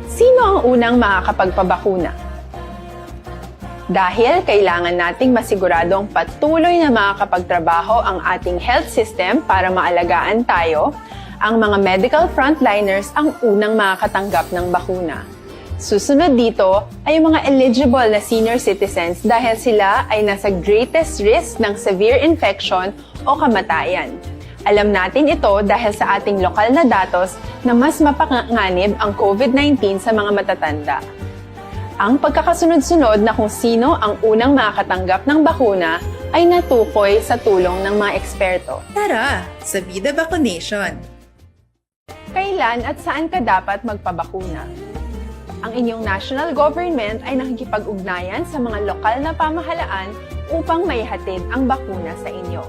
Sino ang unang makakapagpabakuna? Dahil kailangan nating masiguradong patuloy na makakapagtrabaho ang ating health system para maalagaan tayo, ang mga medical frontliners ang unang makakatanggap ng bakuna. Susunod dito ay mga eligible na senior citizens dahil sila ay nasa greatest risk ng severe infection o kamatayan. Alam natin ito dahil sa ating lokal na datos na mas mapanganib ang COVID-19 sa mga matatanda. Ang pagkakasunod-sunod na kung sino ang unang makakatanggap ng bakuna ay natukoy sa tulong ng mga eksperto. Tara, sa Vida Vaccination! Kailan at saan ka dapat magpabakuna? Ang inyong national government ay nakikipag-ugnayan sa mga lokal na pamahalaan upang maihatid ang bakuna sa inyo.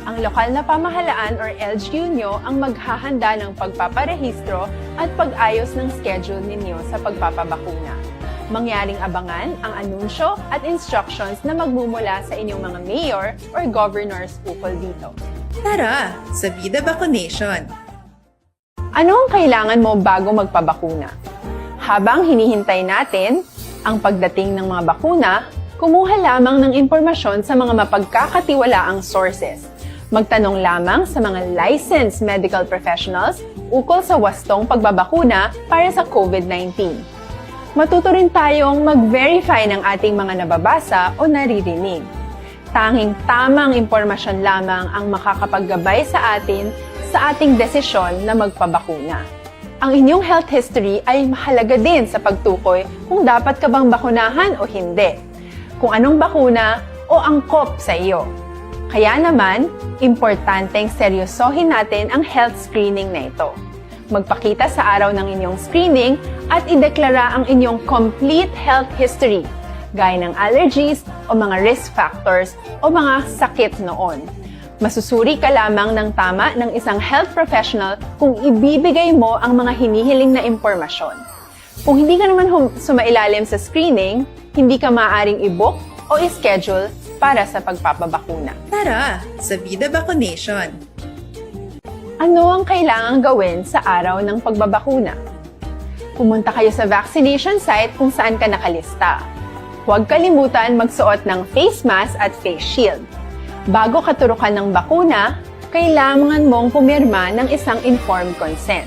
Ang lokal na pamahalaan or LGU nyo ang maghahanda ng pagpaparehistro at pag-ayos ng schedule ninyo sa pagpapabakuna. Mangyaring abangan ang anunsyo at instructions na magmumula sa inyong mga mayor or governors ukol dito. Tara, sa Vida Vaccination! Ano ang kailangan mo bago magpabakuna? Habang hinihintay natin ang pagdating ng mga bakuna, kumuha lamang ng impormasyon sa mga mapagkakatiwalaang sources. Magtanong lamang sa mga licensed medical professionals ukol sa wastong pagbabakuna para sa COVID-19. Matuto rin tayong mag-verify ng ating mga nababasa o naririnig. Tanging tamang impormasyon lamang ang makakapaggabay sa ating desisyon na magpabakuna. Ang inyong health history ay mahalaga din sa pagtukoy kung dapat ka bang bakunahan o hindi, kung anong bakuna o angkop sa iyo. Kaya naman, importanteng seryosohin natin ang health screening na ito. Magpakita sa araw ng inyong screening at ideklara ang inyong complete health history. gaya ng allergies o mga risk factors o mga sakit noon. Masusuri ka lamang ng tama ng isang health professional kung ibibigay mo ang mga hinihiling na impormasyon. Kung hindi ka naman sumailalim sa screening, hindi ka maaaring i-book o i-schedule para sa pagpapabakuna. Tara sa Vida Vaccination. Ano ang kailangang gawin sa araw ng pagbabakuna? Pumunta kayo sa vaccination site kung saan ka nakalista. Huwag kalimutan magsuot ng face mask at face shield. Bago katurukan ng bakuna, kailangan mong pumirma ng isang informed consent.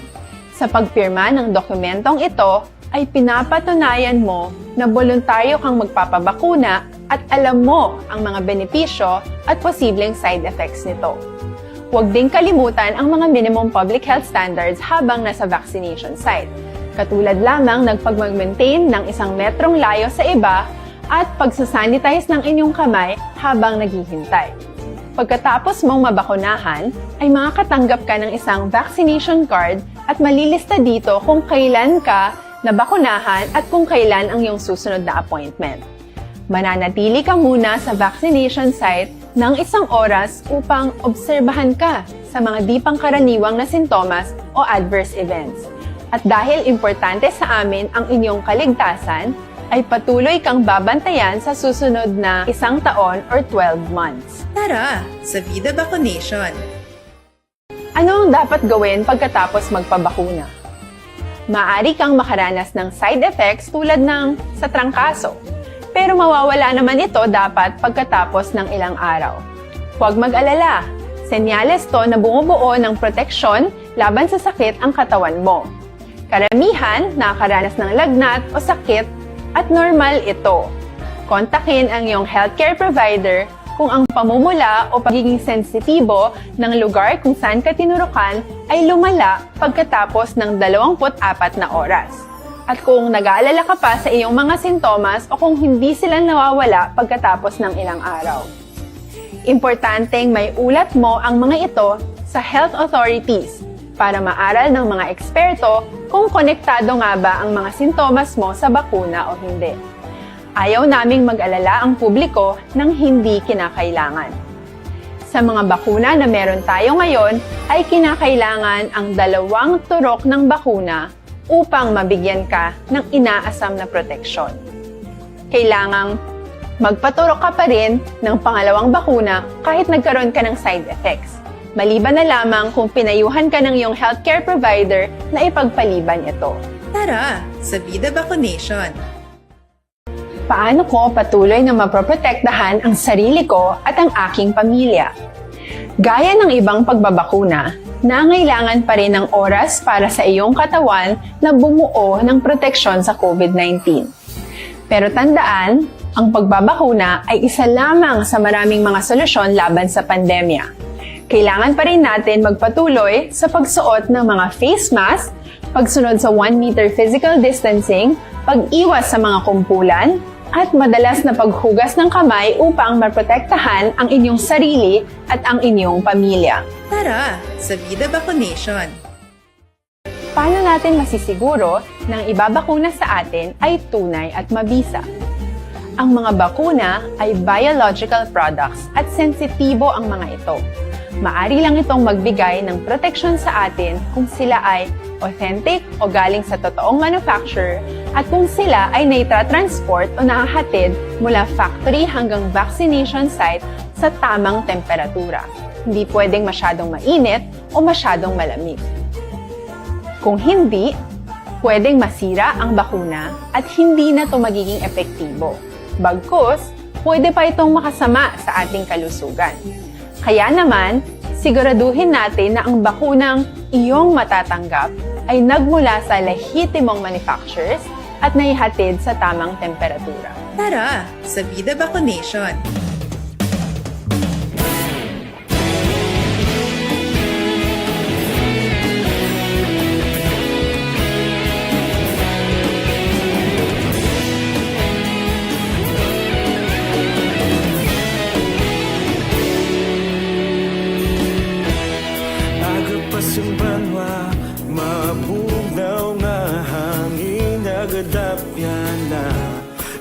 Sa pagpirma ng dokumentong ito, ay pinapatunayan mo na voluntaryo kang magpapabakuna at alam mo ang mga benepisyo at posibleng side effects nito. Huwag ding kalimutan ang mga minimum public health standards habang nasa vaccination site. Katulad lamang ng pag-maintain ng 1 metrong layo sa iba at pagsasanitize ng inyong kamay habang naghihintay. Pagkatapos mong mabakunahan, ay makakatanggap ka ng isang vaccination card at malilista dito kung kailan ka nabakunahan at kung kailan ang iyong susunod na appointment. Mananatili ka muna sa vaccination site ng 1 oras upang obserbahan ka sa mga di pangkaraniwang na sintomas o adverse events. At dahil importante sa amin ang inyong kaligtasan, ay patuloy kang babantayan sa susunod na 1 taon or 12 months. Tara sa Vida Vaccination. Ano ang dapat gawin pagkatapos magpabakuna? Maaari kang makaranas ng side effects tulad ng sa trangkaso, pero mawawala naman ito dapat pagkatapos ng ilang araw. Huwag mag-alala, senyales to na bumubuo ng proteksyon laban sa sakit ang katawan mo. Karamihan nakakaranas ng lagnat o sakit at normal ito. Kontakin ang iyong healthcare provider kung ang pamumula o pagiging sensitibo ng lugar kung saan ka tinurukan ay lumala pagkatapos ng 24 na oras. At kung nag-aalala ka pa sa iyong mga sintomas o kung hindi sila nawawala pagkatapos ng ilang araw. Importanteng may ulat mo ang mga ito sa health authorities para maaral ng mga eksperto kung konektado nga ba ang mga sintomas mo sa bakuna o hindi. Ayaw naming mag-alala ang publiko ng hindi kinakailangan. Sa mga bakuna na meron tayo ngayon, ay kinakailangan ang 2 turok ng bakuna upang mabigyan ka ng inaasam na proteksyon. Kailangang magpaturok ka pa rin ng pangalawang bakuna kahit nagkaroon ka ng side effects. Maliban na lamang kung pinayuhan ka ng iyong healthcare provider na ipagpaliban ito. Tara sa Vida Vaccination. Paano ko patuloy na maproprotektahan ang sarili ko at ang aking pamilya? Gaya ng ibang pagbabakuna, nangailangan pa rin ng oras para sa iyong katawan na bumuo ng proteksyon sa COVID-19. Pero tandaan, ang pagbabakuna ay isa lamang sa maraming mga solusyon laban sa pandemya. Kailangan pa rin natin magpatuloy sa pagsuot ng mga face mask, pagsunod sa 1 meter physical distancing, pag-iwas sa mga kumpulan, at madalas na paghugas ng kamay upang maprotektahan ang inyong sarili at ang inyong pamilya. Tara sa Vida Vaccination. Paano natin masisiguro na ang ibabakuna sa atin ay tunay at mabisa? Ang mga bakuna ay biological products at sensitibo ang mga ito. Maari lang itong magbigay ng proteksyon sa atin kung sila ay authentic o galing sa totoong manufacturer at kung sila ay naitra-transport o nahahatid mula factory hanggang vaccination site sa tamang temperatura. Hindi pwedeng masyadong mainit o masyadong malamig. Kung hindi, pwedeng masira ang bakuna at hindi na ito magiging epektibo. Bagkus, pwede pa itong makasama sa ating kalusugan. Kaya naman, siguraduhin natin na ang bakunang iyong matatanggap ay nagmula sa lehitimong manufacturers at naihatid sa tamang temperatura. Tara sa Vida Vaccination. Simbanwa, mabugaw nga hangin, nagadapyan na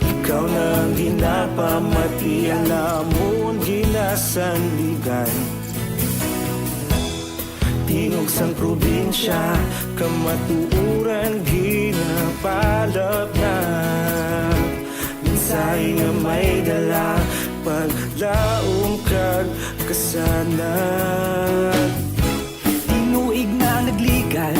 ikaw ang ginapamati, alamon ginasandigan. Tingog sang probinsya, kamatuuran ginapalap na. Minsay nga may dala, paglaom kag kasanan. Tinuig na nagligan,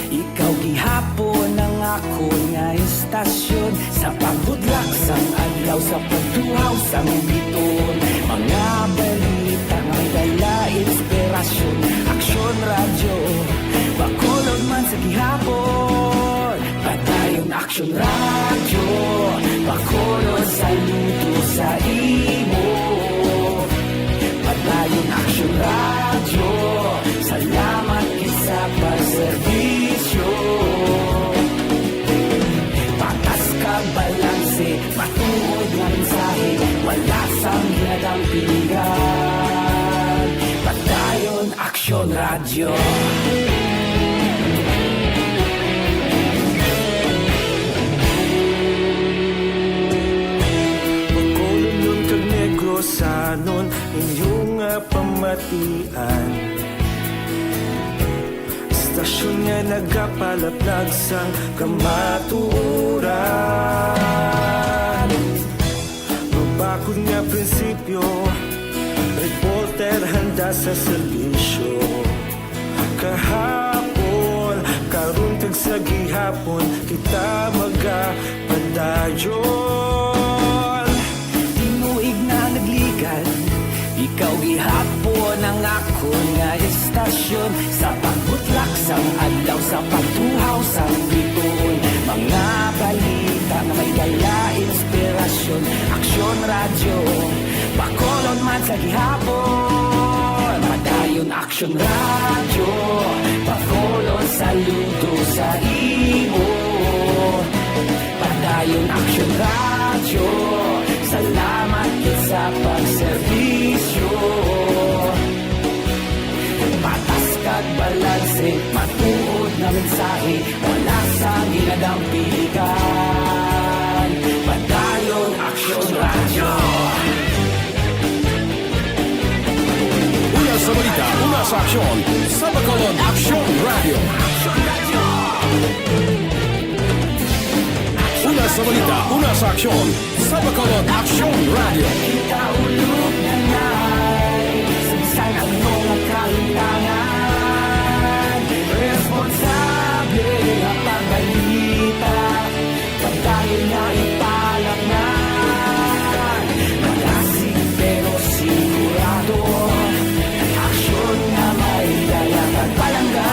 ikaw gihapon ang ako nga istasyon. Sa pagbudlak sang adlaw, sa pagtuhaw sang biton. Mga balita may dala inspirasyon. Aksyon radyo, bakulog man sa gihapon. Padayon aksyon radyo, bakulog sa luto sa imo. Padayon aksyon radyo, salamat isa pagserbisyo. Patas ka balanse, matuod nga mensahe, wala sang ginadang pilihan. Padayon aksyon radyo. Sanon inyong pamatian, istasyon nga nagapalaplag sang kamatuuran. Mabakod nga prinsipyo, reporter handa sa serbisyo. Kahapon, karon kag sa gihapon, kita magapadayon. Tinuig na nagligan, ikaw gihapon ang ako nga istasyon. Sa pagbutlak sang adlaw, sa pagtuhaw sang biton. Mga balita na may dala inspirasyon. Aksyon radyo, bakolon man sa gihapon. Padayon aksyon radyo, bakolon saludo sa imo. Padayon aksyon radyo, salamat sa pagserbisyo. Patas kag balanse, matuod na mensahe, wala sa ginadang piligan. Padayon aksyon radyo. Una sa balita, una sa aksyon, sa Bacolod Aksyon Radio. Una sa balita, una sa aksyon, sa Bacolod Aksyon Radio. Kita ulog na na'y sabisan ang mga kahintangan. Responsable ang pagbalita, pagdahil na ipalak na. Malasig pero sigurado, aksyon na may dalang at palangga.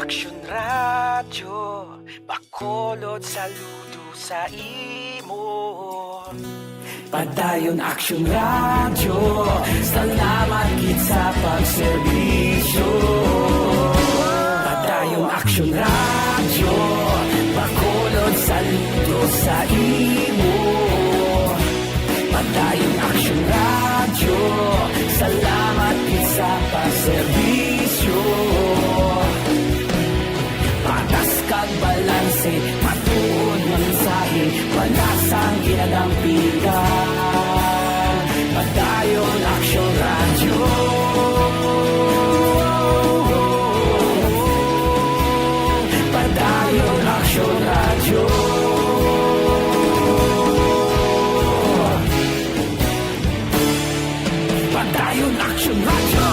Aksyon radyo, bakolod saludo sa imo. Padayon aksyon radyo, salamat gid sa pagserbisyo. Padayon aksyon radyo, bakolod saludo sa imo. Padayon aksyon radyo, salamat gid sa pagserbisyo. Patas kag balanse, matuod ng mensahe, wala sang ginadang piligan. Padayon aksyon radyo. Padayon aksyon radyo. Padayon aksyon radyo.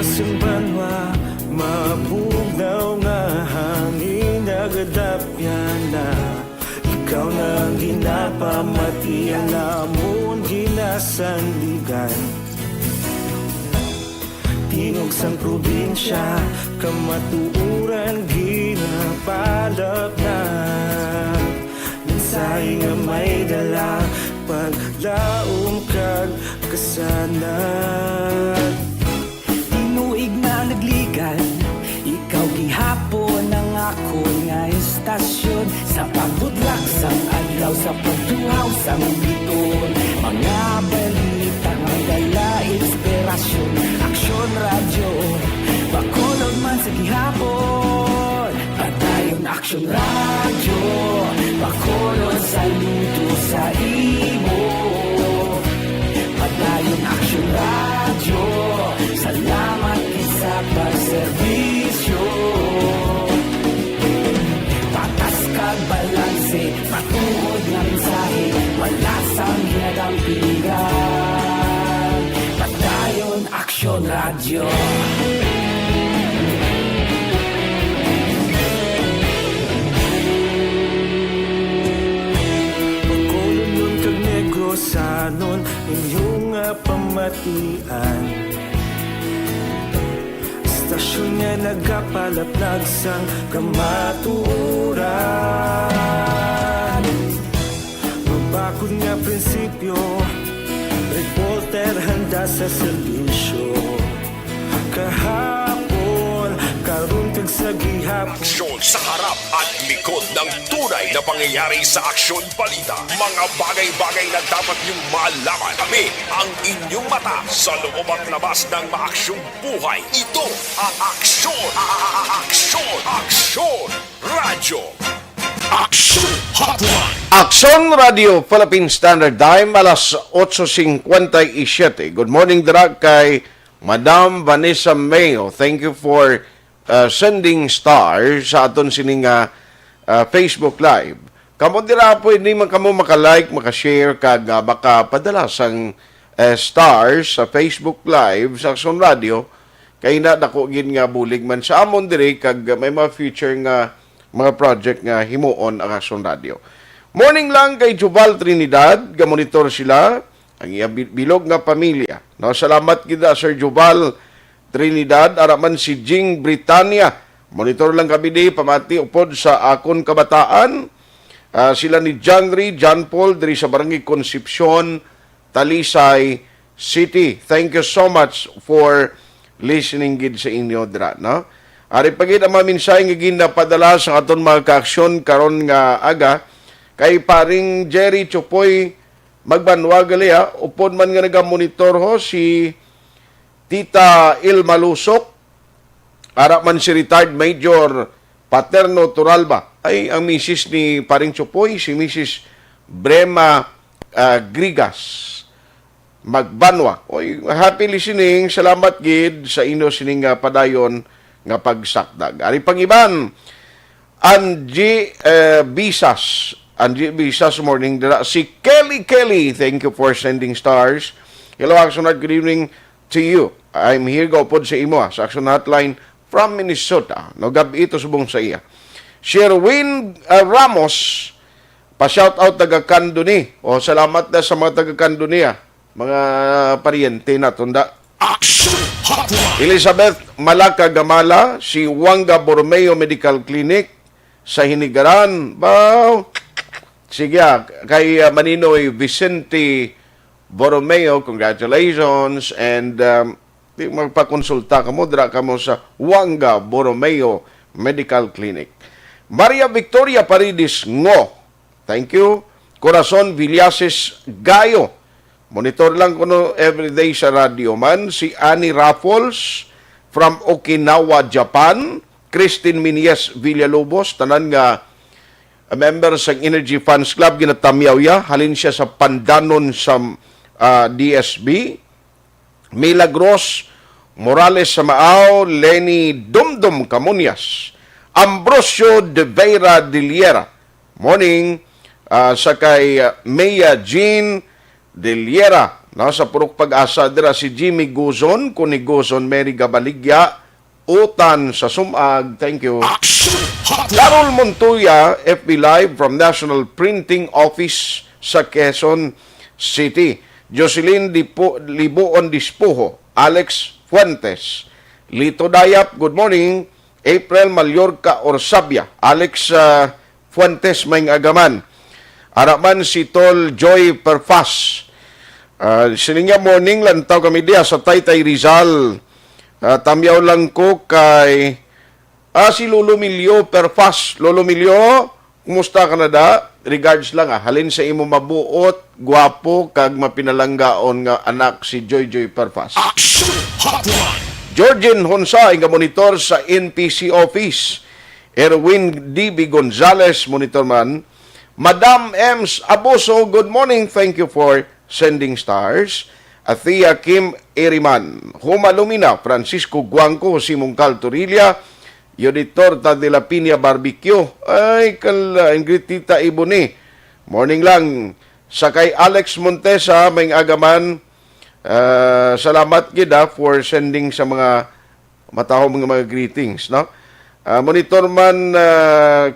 Simbanwa, mabug Malinaw nga hangin nagadapyan na ikaw na ang ginapamatian namon ginasandigan. Tingog sang probinsya kamatuuran ginapalap na mensahe nga may dala paglaom kag kasanat. Tinuig na nagligan, ikaw gihapon ang ako nga istasyon. Sa pagbudlak sang adlaw, sa pagduhaw sang biton, mga balita nga dala inspirasyon. Aksyon radyo, bakolod man sa gihapon. Padayon Aksyon radyo, bakolod sa luto sa imo. Padayon Aksyon radyo, salamat sa pagserbisyo. Patas kag balanse, matuod nga mensahe, wala sang ginagampingan. Padayon Aksyon radyo. Pagkulong yun kag negrosanon inyong pamatian. Stasyon nga nagapalaplag sang kamatuuran. Mabakod nga prinsipyo, reporter handa sa serbisyo. Kahapon, karong kag sa gihapon. Aksyon sa harap at likod ng tunay na pangyayari sa Aksyon Balita. Mga bagay-bagay na dapat niyong malaman. Kami ang inyong mata sa loob at labas ng maaksyong buhay. Ito ang Aksyon! Aksyon! Aksyon! Radyo! Aksyon Hotline! Aksyon Radio Philippine Standard Time, alas 8:57. Good morning, drag kay Madam Vanessa Mayo. Thank you for sending stars sa aton sining Facebook Live. Kamo dira pwede man kamo maka-like, maka-share kag baka padala sang stars sa Facebook Live sa Aksyon Radio kay na dako gid nga bulig man sa amon diri kag may mga future nga mga project nga himuon ang Aksyon Radio. Morning lang kay Jubal Trinidad, gamonitor sila ang iya bilog nga pamilya. No, salamat kita Sir Jubal Trinidad, araman si Jing Britannia. Monitor lang kami di, pamati upod sa akon kabataan. Sila ni John Paul, diri sa Barangay Concepcion, Talisay City. Thank you so much for listening gid sa inyo dira, no? Ari pagid ang mga mensahe nga ginapadala sa aton mga kaaksyon karon nga aga kay paring Jerry Chupoy magbanwagali upod man nga nagamonitor ho si Tita Ilma Lusok, ara man si retired Major Paterno Turalba, ay ang misis ni paring Chupoy, si Mrs. Brema Grigas Magbanwa. Oy, happy listening, salamat gid sa inyo sining padayon nga pagsakdag. Ari pangiban, Angie Bisas morning dira. Si Kelly, thank you for sending stars. Hello, Aksyon, good evening to you. I'm here gopod sa imo sa Aksyon Hotline from Minnesota. No, gabi ito subong sa iya. Sherwin Ramos, pa-shout out taga Candoni. O salamat na sa mga taga Candoni, mga paryente na tunda. Aksyon Hotline! Elizabeth Malaka Gamala, si Wanga Borromeo Medical Clinic sa Hinigaran. Wow! Sige, kay Maninoy Vicente Borromeo, congratulations, and magpakonsulta ka mo, dra ka mo sa Wanga Borromeo Medical Clinic. Maria Victoria Paridis Ngo, thank you. Corazon Villases Gayo, monitor lang ko no everyday sa radio man. Si Annie Raffles from Okinawa, Japan. Christine Minies Villalobos, tanan nga member sa Energy Funds Club, ginatamyaw ya, halin siya sa Pandanon sa DSB. Milagros Morales sa Maao, Lenny Dumdum Camunyas, Ambrosio de Vera Diliera, morning, sa kay Maya Jean Diliera, no, sa Purok Pag-asa dira si Jimmy Guzon, Kuni Guzon, Mary Gabaligya, Utan sa Sumag. Thank you. Carol Montoya, FB Live from National Printing Office sa Quezon City. Jocelyn Libuon Dispuho, Alex Fuentes, Lito Dayap, good morning. April Mallorca Orsabia, Alex Fuentes Maing Agaman. Araman si Tol Joy Perfas. Sininga morning lantaw kami diya sa Taytay Rizal. Tamyaw lang ko kay si Lolo Milio Perfas. Lolo Milio, kumusta ka na da? Regards lang halin sa imo mabuot, gwapo, kag mapinalanggaon nga anak si Joy Joy Perfas. Georgian Honsa, nga monitor sa NPC office. Erwin D.B. Gonzales, monitor man. Madam Ems Aboso, good morning. Thank you for sending stars. Athea Kim Eriman. Huma Lumina, Francisco Guangco, Simong Caltorilla. Yoditor de la Piña Barbecue. Ay, Ingrid Tita Iboni. Morning lang. Sakay Alex Montesa, may agaman. Salamat gida for sending sa mga matahong mga greetings, no? Monitor man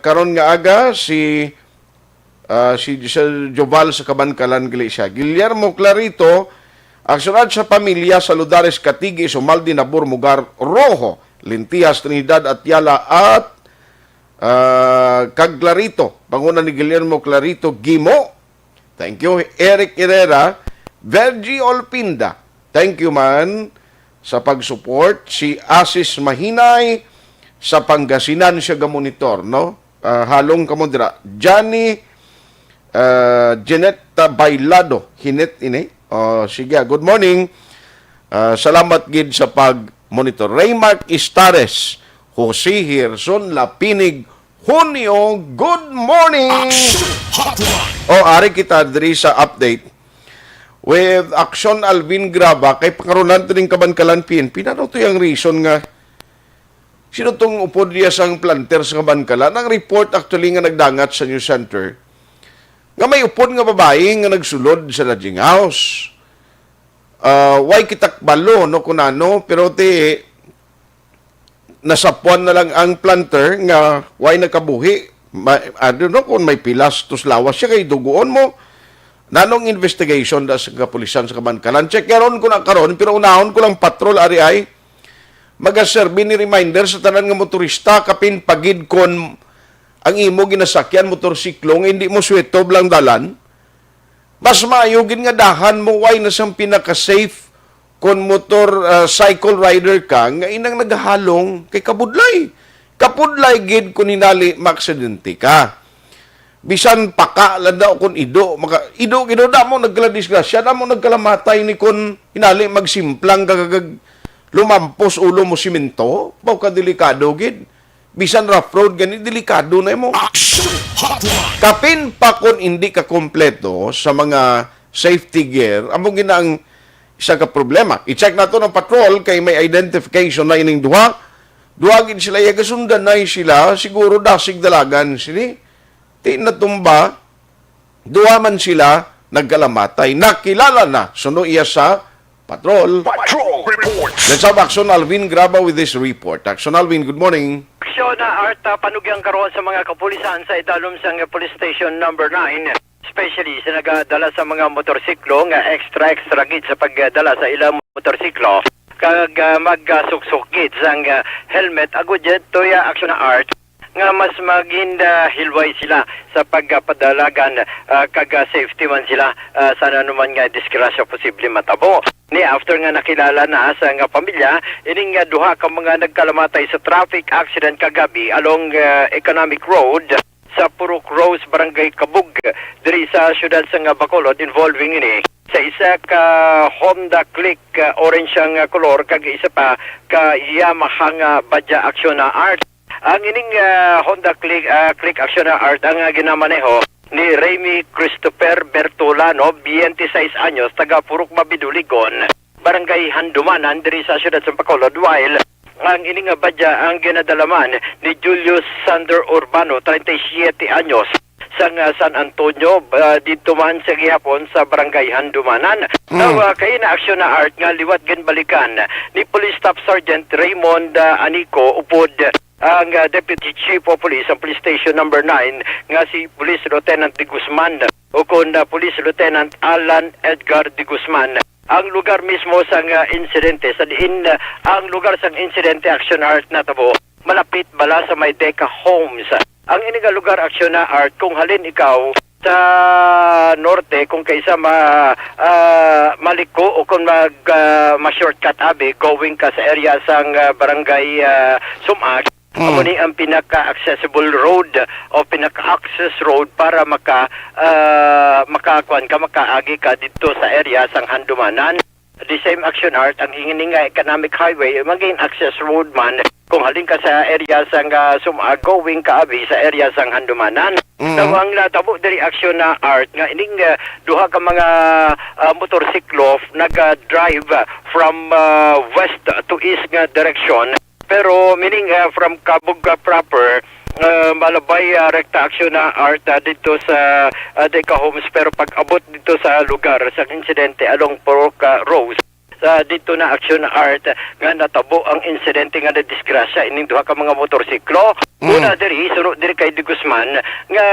karon nga aga si Joval sa Kabankalan Glesia. Guillermo Clarito, aksyon sa pamilya sa Ludares Katigi, Sumaldi Nabur Mugar Rojo, Lintias Trinidad at Yala at Clarito, panguna ni Guillermo Clarito Gimo. Thank you. Eric Herrera, Vergi Olpinda, thank you man sa pag-support. Si Asis Mahinay sa Pangasinan siya gamonitor, no? Halong kamodra. Johnny Janetta Bailado, Hinet ini. Sige, good morning. Salamat gid sa pag-monitor. Raymark Istares, Jose Hirson Lapinig, Junio, good morning. Ari kita diri sa update. With Aksyon Alvin Graba, kay pakaronan ito ng Kabankalan PNP, ano ito yung reason nga sino itong upod niya sang planter sa Kabankalan? Ang report actually nga nagdangat sa News Center, nga may upod nga babae nga nagsulod sa lodging house. Way kitakbalo, no kunano, pero nasapuan na lang ang planter nga way nakabuhi. I don't know kung may pilas, tos lawas siya kay duguon mo. Nanong investigation da sa kapulisan sa Kabankalan. Check yaron ko na karon, pero unahon ko lang patrol ari ay magaserbi ni reminder sa tanan nga motorista kapin pagid kon ang imo ginasakyan motorsiklo nga hindi mo swetob lang dalan. Mas maayogin nga dahan mo way na sang pinaka-safe kon cycle rider ka nga inang naghalong kay kabudlay. Kapudlay gid kun hinali maaksidente ka. Bisan paka landa kon ido da mo nagkaladisgrasya da mo nagkalamatay ni kon hinali magsimplang kagag lumampos ulo mo simento baw ka delikado gid bisan rough road gani delikado na mo. Kapin pa kon hindi ka kompleto sa mga safety gear amo ginaang isa ka problema. I-check nato ng patrol kay may identification na ining duha gid sila yagasundan na sila siguro dasig dalagan sini. Natumba, duwa man sila nagkalamatay. Nakilala na, suno iya sa patrol. Patrol reports. Let's have Aksyon Alvin Graba with this report. Aksyon Alvin, good morning. Aksyon na Art, panugyang karoon sa mga kapulisan sa idalom sa Police Station number 9. Especially sa nagadala sa mga motorsiklo nga extra git sa pagdala sa ilang motorsiklo. Kag magsuksok git sa helmet. Agud jet to ya Aksyon na Art. Nga mas maging hilway sila sa pagpadalagan kag safety man sila sana naman nga disgrasya posible matabo. Ni after nga nakilala na sa nga pamilya, ining duha ka mga nagkalamatay sa traffic accident kagabi along Economic Road sa Purok Rose, Barangay Kabug, diri sa syudad sa Bacolod involving ini sa isa ka Honda Click orange ang color kag isa pa ka Yamaha nga Badja Aksyon na Art. Ang ining Honda Click Aksyon na Art ang ginamaneho ni Remy Christopher Bertolano, 26 anyos, taga Purok Mabiduligon, Barangay Handumanan, diri sa siyudad sa Bacolod, while ang ining badya ang ginadalaman ni Julius Sander Urbano, 37 anyos, San Antonio dito man sa gihapon sa barangay Handumanan. Kay na aksyon na art nga liwat gan balikan ni Police Staff Sergeant Raymond Anico upod ang Deputy Chief of Police ang Police Station number 9 nga si Police Lieutenant De Guzman o kun Police Lieutenant Alan Edgar De Guzman. Ang lugar mismo sang insidente sa diin ang lugar sang insidente action art na tabo malapit bala sa may Deca Homes. Ang iniga lugar aksyon na art kung halin ikaw sa norte kung kaysa maliko o kung ma-shortcut abi going ka sa area sang barangay Sumag. Amo ni ang pinaka-accessible road o pinaka-access road para makaagi ka dito sa area sang Handumanan. The same action art ang hingin nga economic highway maging access road man kung halin ka sa area sang Sumag going ka abi sa area sang Handumanan. Ang natabo diri action na art nga ining duha ka mga motorsiklo nag-drive from west to east nga direction pero meaning from Cabug proper malabay rekta aksyon na art dito sa Deca Homes pero pag abot dito sa lugar sa insidente along Porok Rose dito na aksyon na art nga natabo ang insidente nga na-disgrasya ining duha ka mga motorsiklo. Una diri sunod diri kay De Guzman nga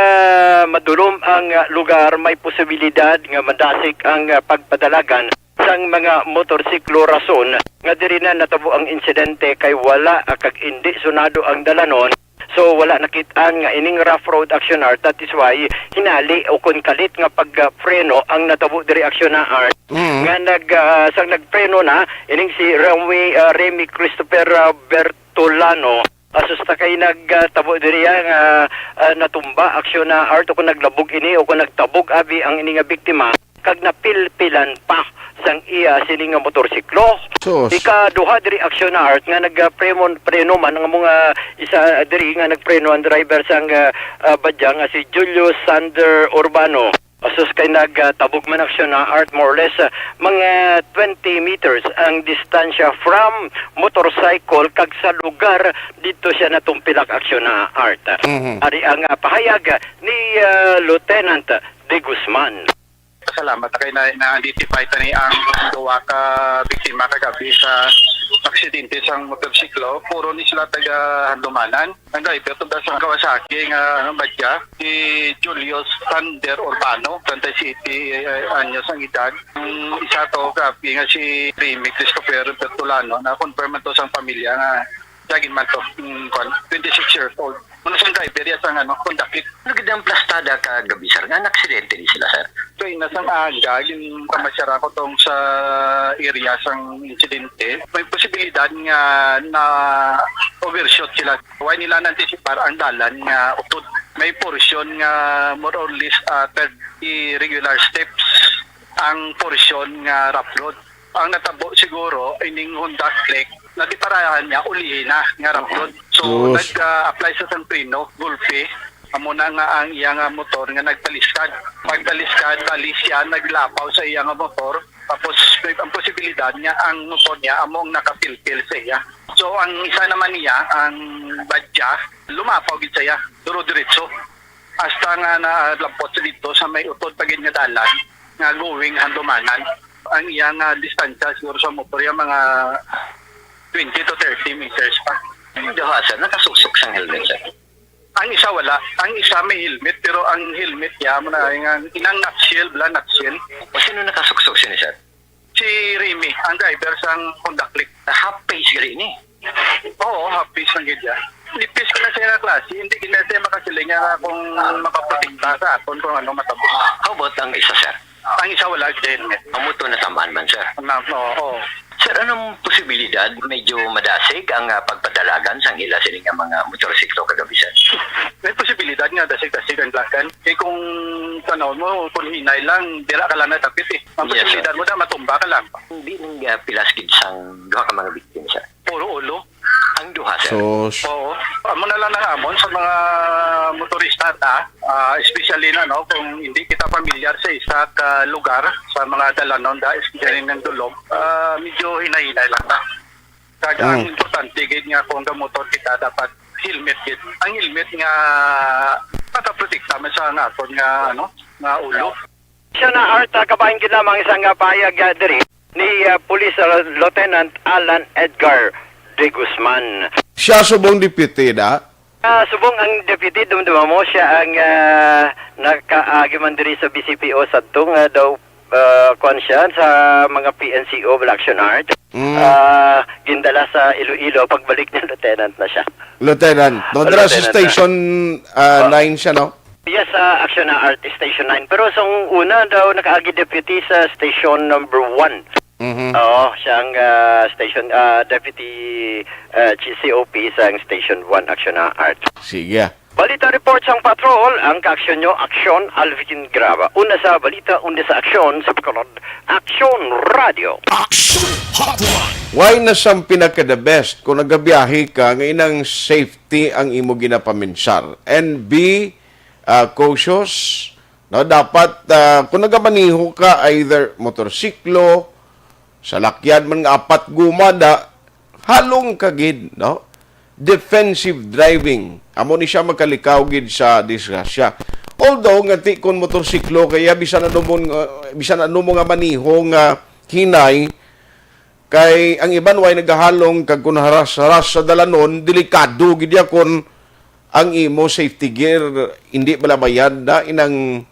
madulom ang lugar may posibilidad nga madasik ang pagpadalagan sang mga motorsiklo rason nga diri na natabo ang insidente kay wala kag indi sunado ang dalanon. So wala nakitaan nga ining rough road action art. That is why hinali o kun kalit nga pagpreno ang natabo diri action na art. Nga sang nagpreno na ining si Remy Christopher Bertolano. Asusta kay nagtabo diri nga natumba aksyon na art o kung naglabog ini o kung nagtabog abi ang ini nga biktima kag napilpilan pa sang iya sini nga motorsiklo. Ikaduha diri aksyon na art nga nagpreno man ang mga isa diri nga nagpreno ang driver sang badya nga si Julius Sander Urbano. Asus kay nagtabog man aksyon na art more or less mga 20 meters ang distansya from motorcycle kag sa lugar dito siya natumpilak aksyon na art. Ari ang pahayag ni Lieutenant De Guzman. Salamat kay na-identify tani ang duwa ka biktima kagabi sa aksidente sang motorsiklo. Puro ni sila taga Handumanan. Ang driver to sa Kawasaki nga badya si Julius Sander Urbano, Santa City, anyos ang edad. Isa to kapi nga si Remy Christopher Bertolano na confirm to sang pamilya nga sagin man to 26 years old. Muna sang driver ya sang kondakit. Nagdang plastada ka gabi sir nga aksidente ni sila sir. So inasang aga yung kamasyara ko tong sa area sang insidente. May posibilidad nga na overshot sila. Why nila nantisipar ang dalan nga utod. May portion nga more or less 30 regular steps ang portion nga rough road. Ang natabo siguro ining Honda Click nagiparahan niya ulihin na nga rough road. So nag-apply sa San Prino, gulpe. Amo na nga ang iyang motor nga nagtaliskad. Pagtaliskad, bali siya naglapaw sa iyang motor. Tapos ang posibilidad niya, ang motor niya among nakapilpil sa iya. So ang isa naman niya, ang badya, lumapaw gid sa iya, duro-diretso. Hasta nga nalampot dito sa may utod pagin nga dalan nga going Handumanan. Ang iyang distansya siguro sa motor yung mga 20 to 30 meters pa. Yung duha sir, nakasusok sang helmet sir. Ang isa wala. Ang isa may helmet pero ang helmet niya muna inang nutshell, nutshell. O sino nakasuksok siya ni sir? Si Remy, ang driver sang Honda Click. Half pace gari ni. Oo, half pace ang gidya. Nipis ko na siya na klase, hindi ko na siya makasiling nga kung makaprotekta sa aton kung ano matapos. How about ang isa sir? Ang isa wala sa helmet. Mamuto na tambahan man sir? Oo. Sir, anong posibilidad medyo madasig ang pagpadalagan sang ila sining mga motorsiklo kagabi sir? May posibilidad nga dasig-dasig ang lakan. Kaya kung tanawin mo, kung hinay lang, dira ka lang natapit eh. Ang posibilidad mo na matumba ka lang. Hindi nang pilaskid sang duha ka mga biktima sir? Puro ulo. Ang duha sir? Oo. Amo na lang nahamon sa mga motorista especially na kung hindi kita familiar sa isa ka lugar sa mga dalanon especially ng dulog, medyo hinay-hinay lang na. Kaya ang importante gid nga kung motor kita dapat helmet gid. Ang helmet nga protekta man sa naton nga nga ulo. Siya na Art, kabahin gid lamang isang payag diri ni Police Lieutenant Alan Edgar de Guzman. Siya subong deputy na. Subong ang deputy, dumduma mo siya ang nakaagiman diri sa BCPO sa tung daw siya sa mga PNCO Aksyon Art. Gindala sa Iloilo, pagbalik niya, lieutenant na siya. Lieutenant. Doon sa Station 9 siya, no? Yes, Aksyon Art Station 9. Pero sa una daw, nakaagi deputy sa Station number 1. Oo, siyang station deputy COP sa Station 1 Aksyon Art. Sige. Balita report sang patrol, ang kaaksyon nyo, Aksyon Alvin Graba. Una sa balita, una sa aksyon, sa pagkalod, Aksyon Radio. Aksyon Hotline. Why na siyang pinaka-the best kung nagabiyahe ka, ngayon ang safety ang imo ginapaminsar. And be cautious. No, dapat, kung nagamaniho ka, either motorsiklo, salakyan man nga apat gumada, halong kagid, no? Defensive driving. Amo ni siya magkalikaw gid sa disgrasya. Although nga ti kon motorsiklo kaya bisan ano mo nga maniho nga hinay kay ang iban way nagahalong kag kun haras-haras sa dalanon delikado gid ya kon ang imo safety gear hindi bala bayad na inang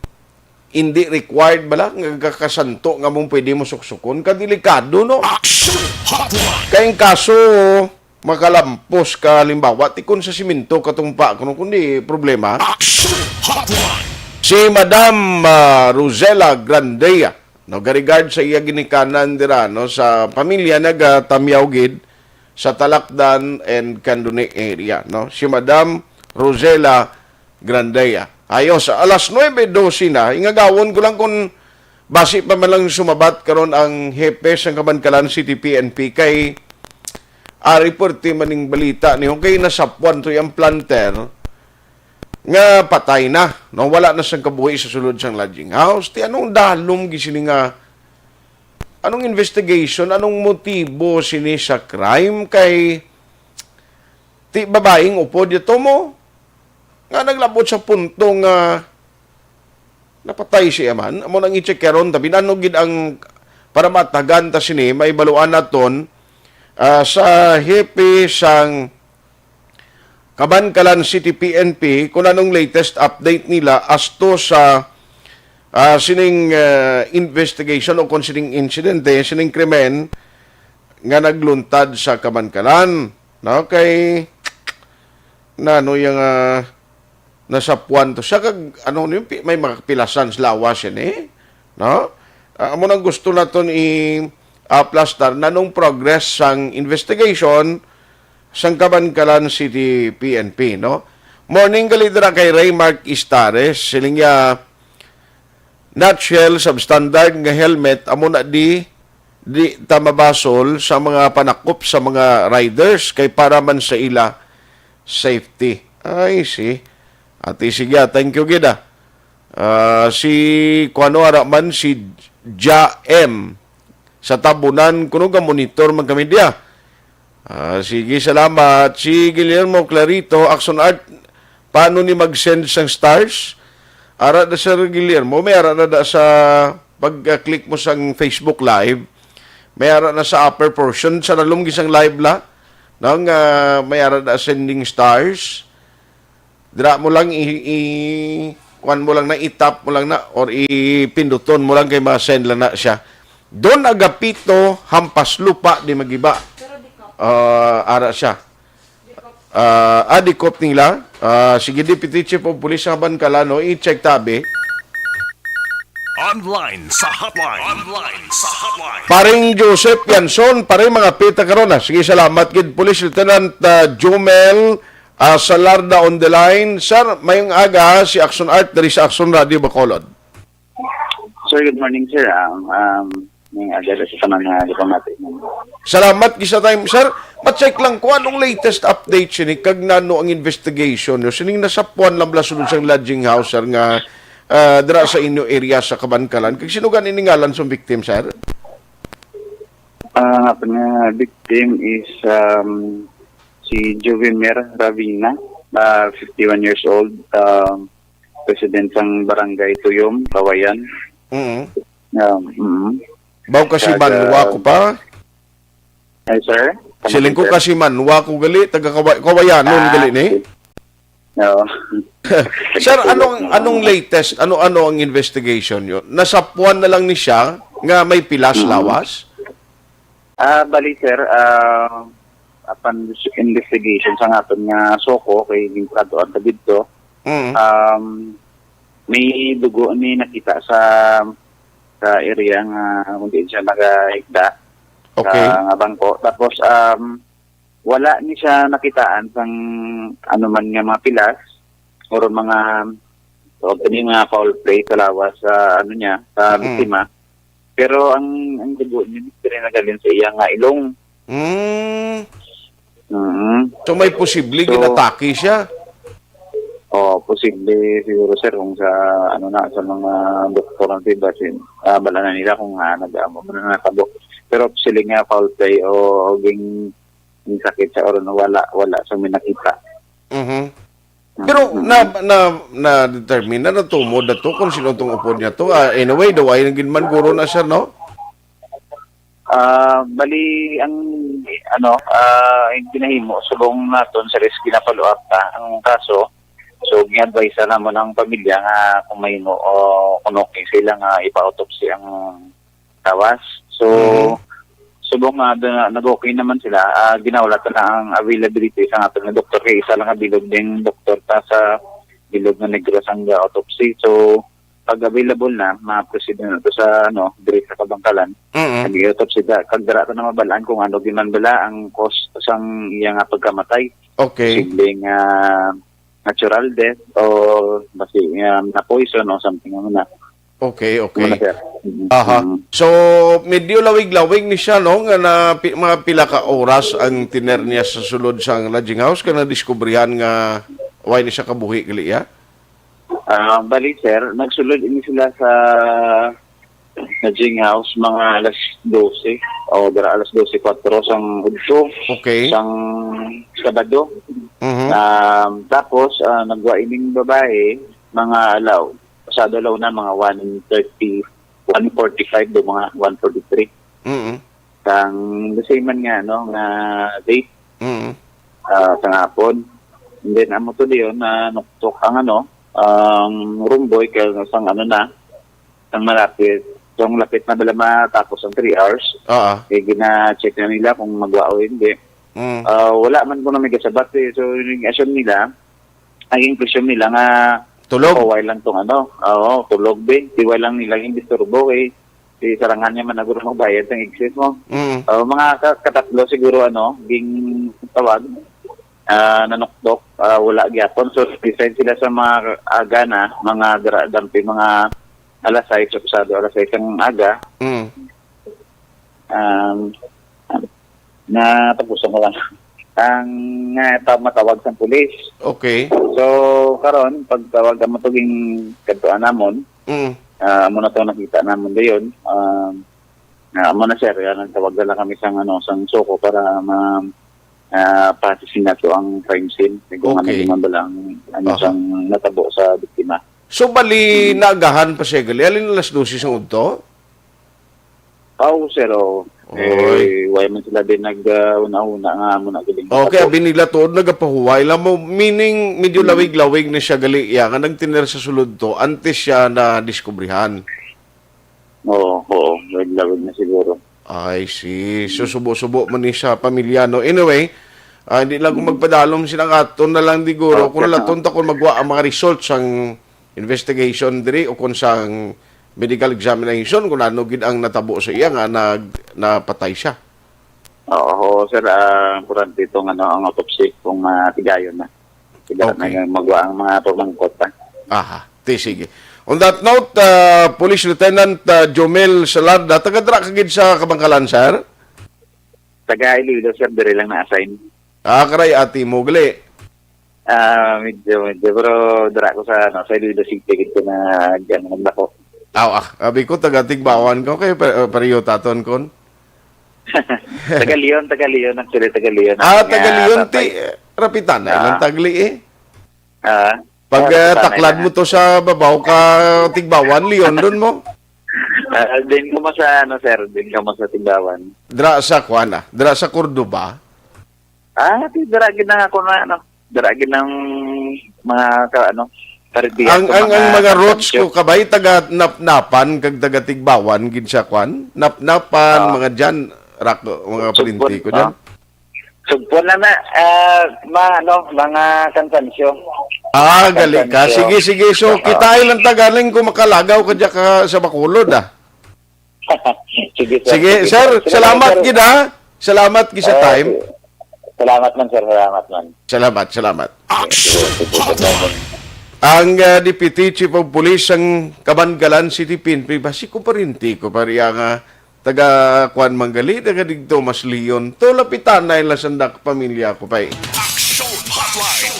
hindi required bala nga kakasanto nga mong pwede mo suksukon ka delikado no. Aksyon Hotline. Kayong kaso makalampos ka halimbawa tikon sa simento katumpa kundi problema. Aksyon Hotline. Si Madam Rosela Grandea no regard sa iya ginikanan dira no sa pamilya nagatamyaw gid sa Talakdan and Candone area no si Madam Rosela Grandea ayos alas 9:12 na ingagawon ko lang kung basi pa man lang sumabat karon ang hepe sa Kabankalan City PNP kay reporte maning balita ni kay nasapuan to yung planter nga patay na no wala na siyang kabuhi sa sulod sang lodging house ti anong dalom gisini nga anong investigation anong motibo sini sa crime kay ti babaeng upod dito mo nga naglabot sa punto nga napatay siya man amo nang i-check karon tabi ano gid ang para matagan ta sini may baluan naton sa hepe sang Kabankalan City PNP kung anong latest update nila as to sa sining investigation o kung sining insidente, sining krimen nga nagluntad sa Kabankalan. No? Kay yung nasapuan to siya kag may mga pilasan sa lawas yan no? Amo nang gusto naton plastar na nung progress sang investigation sang Kabankalan City PNP, no? Morning galidra kay Raymark Istares, siling nutshell substandard nga helmet amo na di tamabasol sa mga panakop sa mga riders kay para man sa ila safety. Ay, Ati sige, thank you gida. Si kuano araman si Ja M sa tabunan kuno ga monitor man kami dia. Sige, salamat. Si Guillermo Clarito, Aksyon Art, paano ni mag-send sang stars? Ara na sa Guillermo, may ara na sa pag-click mo sang Facebook Live, may ara na sa upper portion, sa nalunggi sang live la, nang may ara na sending stars. Dira mo lang kuan mo lang na itap mo lang na or ipinduton mo lang kay ma-send lang na siya. Doon agapito hampas lupa di magiba. Ara siya. Adikop nila. Sige Deputy Chief of Police sa Kabankalan, i-check tabi. Online sa hotline. Paring Joseph Yanson, paring mga pita karona. Sige, salamat kid Police Lieutenant Jomel Salarda on the line. Sir, mayong aga si Aksyon Art dari sa Aksyon Radio Bacolod. Sir, good morning, sir. May aga sa mga diplomatic. Salamat gisa time, sir. Pa-check lang ko anong latest update sini kag nano ang investigation. Sining nasapuan lang bla sulod sang lodging house sir nga dira sa inyo area sa Kabankalan. Kag sino ganin ngalan sa victim, sir? Ang victim is si Jovimer Ravina, 51 years old. president ng barangay Tuyom, Kawayan. Baw kasi manwa ko pa. Ay, sir? Siling ko kasi manwa ko gali, taga Kawayan nun gali ni. No. Sir, anong latest? Ano ang investigation nyo? Nasapuan na lang ni siya nga may pilas lawas? Bali, sir, upon investigation sa aton nga soko kay Limpado at dito, may dugo ni nakita sa area nga kung di siya nagahigda nga bangko. Tapos, wala ni siya nakitaan sang ano man nga mga pilas or mga foul play sa lawas sa ano niya sa biktima. Pero ang dugo niya nagalin sa iya nga ilong. So may posible ginatake siya? Posible siguro, sir, kung sa ano na sa mga doktor ng tibasin. Bala na nila kung nag-amo na natabo. Pero sila nga foul play o ging sakit sa oron wala sa may nakita. Pero na determine na natumod na to kung sino tong upod niya to. Anyway, daw ay naging man guro na siya, no? Bali ang ginahimo subong naton sa risk ginapalo up ang kaso. So gi-advise na mo ng pamilya nga kung may o kung okay sila nga ipa-autopsy ang tawas. So subong nag-okay naman sila, ginawala na ang availability sa aton nga doktor kay isa lang nga bilog ding doktor ta sa bilog nga Negros ang autopsy. So pag available na, ma-proceed na ito sa direct sa kabangkalan. Nag-autopsy da, kagdara ito na mabalaan kung ano ginanbala ang cause sang iya nga pagkamatay. Okay. Simpleng natural death o basi na poison o something na. Okay. So, medyo lawig-lawig ni siya, no? Nga na mga pila ka oras ang tiner niya sa sulod sa lodging house ka na-discoveryan nga why ni siya kabuhi gali, ya? Bali, sir, nagsulod ini sila sa lodging house mga alas 12 o dara alas 12:04 sang udto. Okay. Sang Sabado. Tapos, nagwa ining babae mga alaw. Pasado alaw na mga 1:30, 1:45 do mga 1:43. Sang the same man nga nga date. Sa hapon. And then amo to diyon nuktok ang room boy kay sang sang malapit. So ang lapit na bala matapos ang 3 hours. Kaya gina-check na nila kung magwa o hindi. Wala man ko na may kasabat So yung assume nila, ang impression nila nga tulog. Why lang tong tulog be. Why lang nila yung disturbo eh. Si sarangan niya man naguro magbayad ng exit mo. Mga katatlo siguro ging tawag nanukdok wala gyapon. So decide sila sa mga aga na mga dampi mga alas 6 pasado alas 6 ang aga. Na tapusan ko lang ang matawag sa pulis. Okay. So karon pagtawag mo tuging kadtuan namon, amo na to nakita namon dayon. Amo na sir, nagtawag na lang kami sang soko para pasisin na to ang crime scene. Kung ano balang sang natabo sa biktima. So bali nagahan pa siya gali. Alin alas 12 sa udto? Sir, why man sila din nag-una-una nga muna galing. Okay, binigla to, nagapahuway lang mo, meaning medyo lawig-lawig na siya gali, nga nagtiner sa sulod to, antes siya na diskubrihan. Oo, lawig-lawig na siguro. I see. So, subo-subo man ni sa pamilya, no? Anyway, hindi lang kung magpadalom silang aton na lang diguro, kung nalatun ta kung magwa ang mga results ang investigation diri o kung sang medical examination kung ano gid ang natabo sa iya nga napatay siya. Oo, sir, kurante itong ang autopsy kung tigayon na. Tigayon na magwa ang mga pamangkot. Sige. On that note, Police Lieutenant Jomel Salarda, taga-dra kagid sa Kabangkalan, sir? Taga-Iloilo, sir, dire lang na-assign. Karay ati mo gali. Medyo, pero dira ko sa Iloilo City ko na naglako. Abi ko taga-Tigbawan ko kay pareho taton kon. Taga-Leon actually taga-Leon. Taga-Leon ti rapitan na ilang tagli eh. Pag taklad mo to sa babaw ka Tigbawan, Leon, doon mo? Din ko mo sa, sir, din ko mo sa Tigbawan. Dra sa Kuana, dra sa Cordoba. Daragin na ako na, daragin ng mga, ang mga routes ko kabay taga napnapan kag taga Tigbawan gid sa kwan. Napnapan mga diyan mga palinti ko diyan. Sugpon na mga kansansyo. Gali ka. Sige. So, kita lang tagaling ko makalagaw ka diya ka sa Bacolod, Sige, sir. Salamat gid, Salamat gid sa time. Salamat man, sir. Salamat. Ang Deputy Chief of Police ang Kabangalan City PNP, basi ko pa rin ko pariya nga taga Juan Manggali, taga digto Mas Leon. To lapitan na ila sandak pamilya ko pa. Aksyon Hotline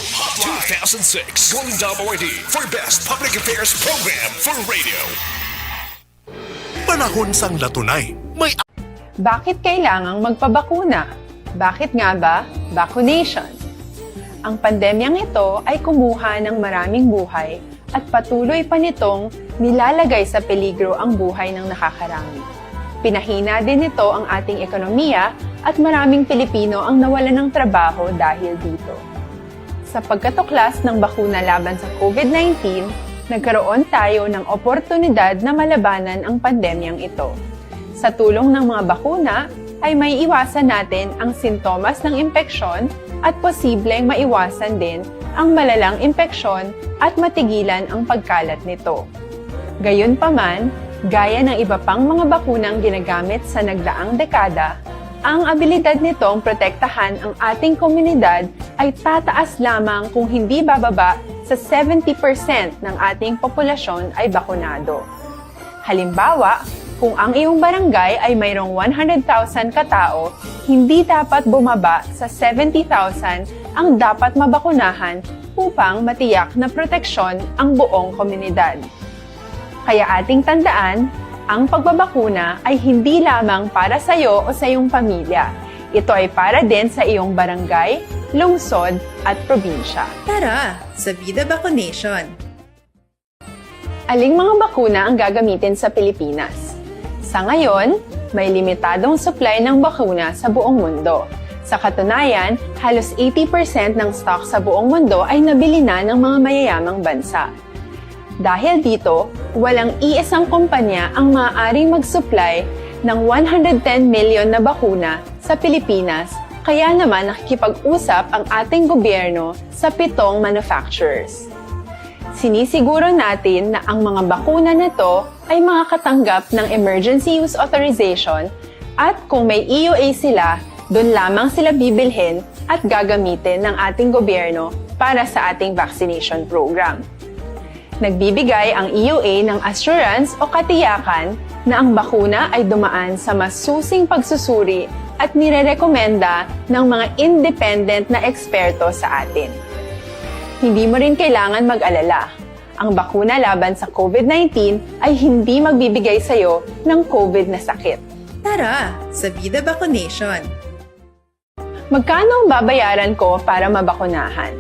2006 Golden Award for Best Public Affairs Program for Radio. Panahon sang latunay. May Bakit kailangang magpabakuna? Bakit nga ba? Vaccination. Ang pandemyang ito ay kumuha ng maraming buhay at patuloy pa nitong nilalagay sa peligro ang buhay ng nakakarami. Pinahina din nito ang ating ekonomiya at maraming Pilipino ang nawalan ng trabaho dahil dito. Sa pagkatuklas ng bakuna laban sa COVID-19, nagkaroon tayo ng oportunidad na malabanan ang pandemyang ito. Sa tulong ng mga bakuna, ay may iwasan natin ang sintomas ng impeksyon at posibleng maiwasan din ang malalang impeksyon at matigilan ang pagkalat nito. Gayunpaman, gaya ng iba pang mga bakunang ginagamit sa nagdaang dekada, ang abilidad nitong protektahan ang ating komunidad ay tataas lamang kung hindi bababa sa 70% ng ating populasyon ay bakunado. Halimbawa, kung ang iyong barangay ay mayroong 100,000 katao, hindi dapat bumaba sa 70,000 ang dapat mabakunahan upang matiyak na proteksyon ang buong komunidad. Kaya ating tandaan, ang pagbabakuna ay hindi lamang para sa iyo o sa iyong pamilya. Ito ay para din sa iyong barangay, lungsod at probinsya. Tara, sa Vida Vaccination! Aling mga bakuna ang gagamitin sa Pilipinas? Sa ngayon, may limitadong supply ng bakuna sa buong mundo. Sa katunayan, halos 80% ng stock sa buong mundo ay nabili na ng mga mayayamang bansa. Dahil dito, walang iisang kumpanya ang maaaring mag-supply ng 110 million na bakuna sa Pilipinas, kaya naman nakikipag-usap ang ating gobyerno sa 7 manufacturers. Sinisiguro natin na ang mga bakuna na to ay makakatanggap ng Emergency Use Authorization at kung may EUA sila, doon lamang sila bibilhin at gagamitin ng ating gobyerno para sa ating vaccination program. Nagbibigay ang EUA ng assurance o katiyakan na ang bakuna ay dumaan sa masusing pagsusuri at nirerekomenda ng mga independent na eksperto sa atin. Hindi mo rin kailangan mag-alala. Ang bakuna laban sa COVID-19 ay hindi magbibigay sa'yo ng COVID na sakit. Tara, sa Vida Vaccination! Magkano ang babayaran ko para mabakunahan?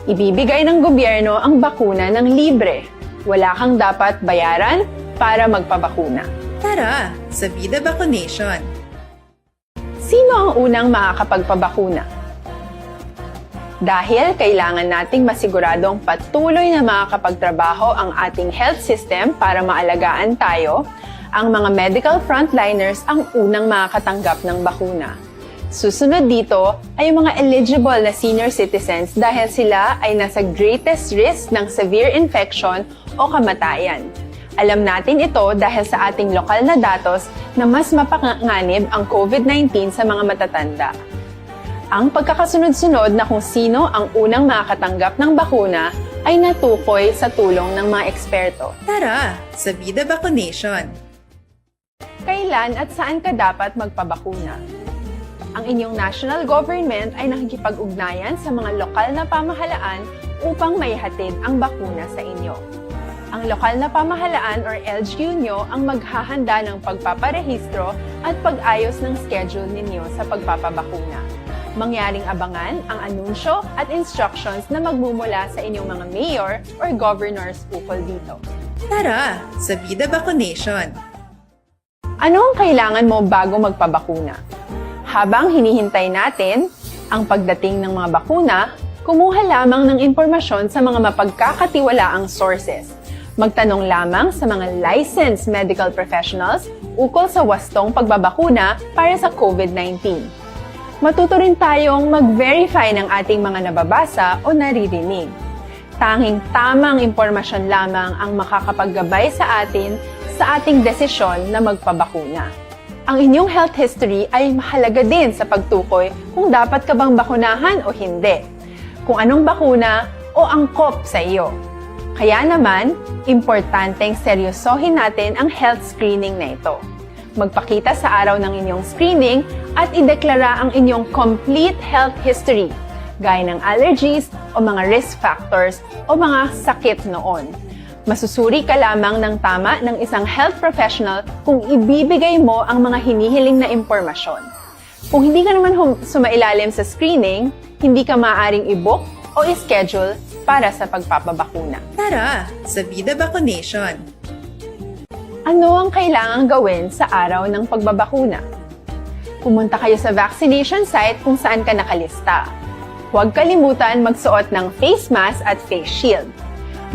Ibibigay ng gobyerno ang bakuna ng libre. Wala kang dapat bayaran para magpabakuna. Tara, sa Vida Vaccination! Sino ang unang makakapagpabakuna? Dahil kailangan nating masiguradong patuloy na makakapagtrabaho ang ating health system para maalagaan tayo, ang mga medical frontliners ang unang makakatanggap ng bakuna. Susunod dito ay mga eligible na senior citizens dahil sila ay nasa greatest risk ng severe infection o kamatayan. Alam natin ito dahil sa ating lokal na datos na mas mapanganib ang COVID-19 sa mga matatanda. Ang pagkakasunod-sunod na kung sino ang unang makakatanggap ng bakuna ay natukoy sa tulong ng mga eksperto. Tara, sa Vida Vaccination! Kailan at saan ka dapat magpabakuna? Ang inyong national government ay nakikipag-ugnayan sa mga lokal na pamahalaan upang maihatid ang bakuna sa inyo. Ang lokal na pamahalaan or LGU nyo ang maghahanda ng pagpaparehistro at pag-ayos ng schedule ninyo sa pagpapabakuna. Mangyaring abangan ang anunsyo at instructions na magmumula sa inyong mga mayor or governors ukol dito. Tara sa Vida Vaccination! Ano ang kailangan mo bago magpabakuna? Habang hinihintay natin ang pagdating ng mga bakuna, kumuha lamang ng impormasyon sa mga mapagkakatiwalaang sources. Magtanong lamang sa mga licensed medical professionals ukol sa wastong pagbabakuna para sa COVID-19. Matuto rin tayong mag-verify ng ating mga nababasa o naririnig. Tanging tamang impormasyon lamang ang makakapaggabay sa atin sa ating desisyon na magpabakuna. Ang inyong health history ay mahalaga din sa pagtukoy kung dapat ka bang bakunahan o hindi, kung anong bakuna o angkop sa iyo. Kaya naman, importanteng seryosohin natin ang health screening na ito. Magpakita sa araw ng inyong screening at ideklara ang inyong complete health history, gaya ng allergies o mga risk factors o mga sakit noon. Masusuri ka lamang ng tama ng isang health professional kung ibibigay mo ang mga hinihiling na impormasyon. Kung hindi ka naman sumailalim sa screening, hindi ka maaaring i-book o i-schedule para sa pagpapabakuna. Tara sa Vida Vaccination! Ano ang kailangang gawin sa araw ng pagbabakuna? Pumunta kayo sa vaccination site kung saan ka nakalista. Huwag kalimutan magsuot ng face mask at face shield.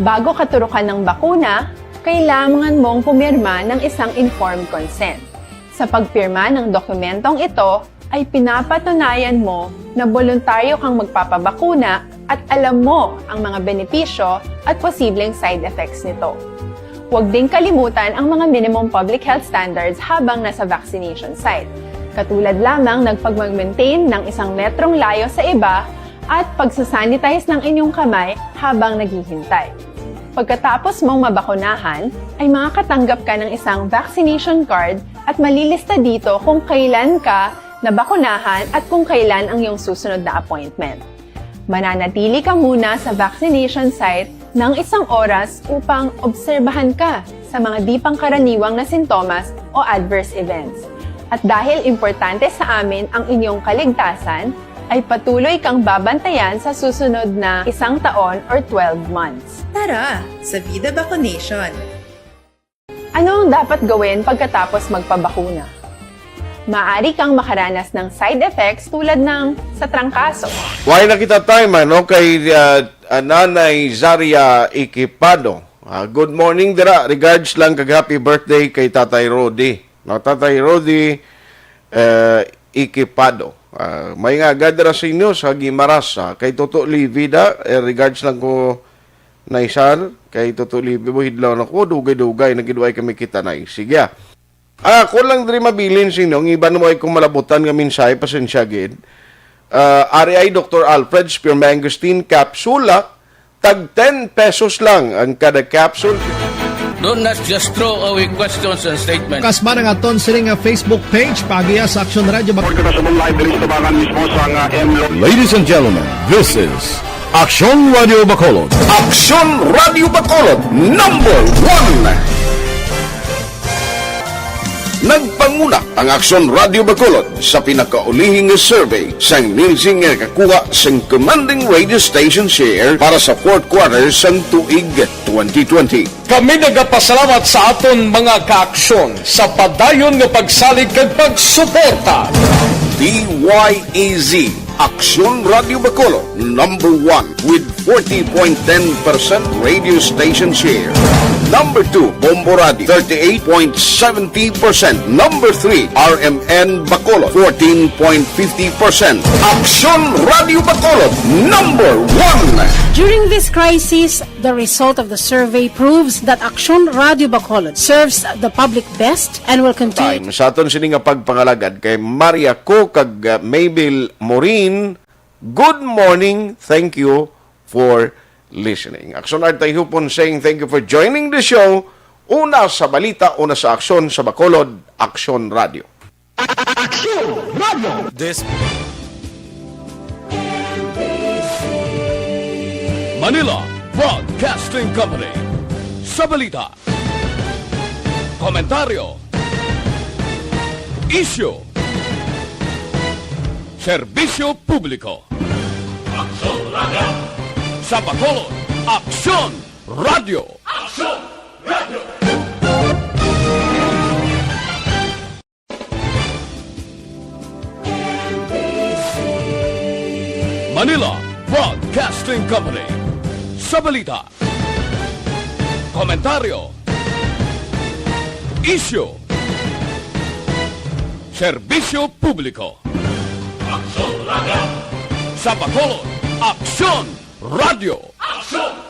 Bago katurukan ng bakuna, kailangan mong pumirma ng isang informed consent. Sa pagpirma ng dokumentong ito, ay pinapatunayan mo na voluntaryo kang magpapabakuna at alam mo ang mga benepisyo at posibleng side effects nito. Huwag din kalimutan ang mga minimum public health standards habang nasa vaccination site. Katulad lamang nagpag-maintain ng 1 metrong layo sa iba at pagsasanitize ng inyong kamay habang naghihintay. Pagkatapos mong mabakunahan, ay makakatanggap ka ng isang vaccination card at malilista dito kung kailan ka nabakunahan at kung kailan ang iyong susunod na appointment. Mananatili ka muna sa vaccination site ng 1 oras upang obserbahan ka sa mga di pangkaraniwang na sintomas o adverse events. At dahil importante sa amin ang inyong kaligtasan, ay patuloy kang babantayan sa susunod na 1 taon or 12 months. Tara sa Vida Vaccination! Ano ang dapat gawin pagkatapos magpabakuna? Maaari kang makaranas ng side effects tulad ng sa trangkaso. Why nakita time kay Nanay Zaria Ikipado. Good morning dira. Regards lang kag happy birthday kay Tatay Rodi. Tatay Rodi Ikipado. May nga gadra sa inyo sa Gimaras. Kay Toto Livida, regards lang ko na isar. Kay Toto Livida, buhidlaw na ko, dugay-dugay, nagiduay kami kita na. Sige. Ako lang din mabilin sa inyo, ang iba naman ay kung malabutan nga minsay, pasensya gid. RI Dr. Alfred Spear Mangosteen Capsula, tag 10 pesos lang ang kada capsule. Do not just throw away questions and statements. Kasbarang aton sining nga Facebook page pagiya sa Aksyon Radio. Ladies and gentlemen, this is Aksyon Radio Bacolod. Aksyon Radio Bacolod, number 1! Nagpanguna ang Aksyon Radio Bacolod sa pinakaulihing survey sa ninsing nga kakuha sa commanding radio station share para sa 4th quarter sa tuig 2020. Kami nagapasalamat sa aton mga kaaksyon sa padayon nga pagsalig kag pagsuporta. DYEZ Aksyon Radio Bacolod, number 1 with 40.10% radio station share. Number 2, Bombo Radio, 38.70%. Number 3, RMN Bacolod, 14.50%. Aksyon Radio Bacolod, number 1! During this crisis, the result of the survey proves that Aksyon Radio Bacolod serves the public best and will continue. Time sa aton sini nga pagpangalagad kay Maria Co kag Mabel Morin. Good morning. Thank you for listening. Aksyon at Tayhopon saying thank you for joining the show. Una sa balita, una sa aksyon sa Bacolod, Aksyon Radio. Aksyon Radio! Manila Broadcasting Company. Sa balita, komentaryo, issue, Serbisyo Publiko. Aksyon Radio. Sa Bacolod, Aksyon Radio. Aksyon Radio. Manila Broadcasting Company. Sa balita, komentaryo, isyu, serbisyo publiko. Aksyon Radio. Sa Bacolod, Aksyon Radio. Aksyon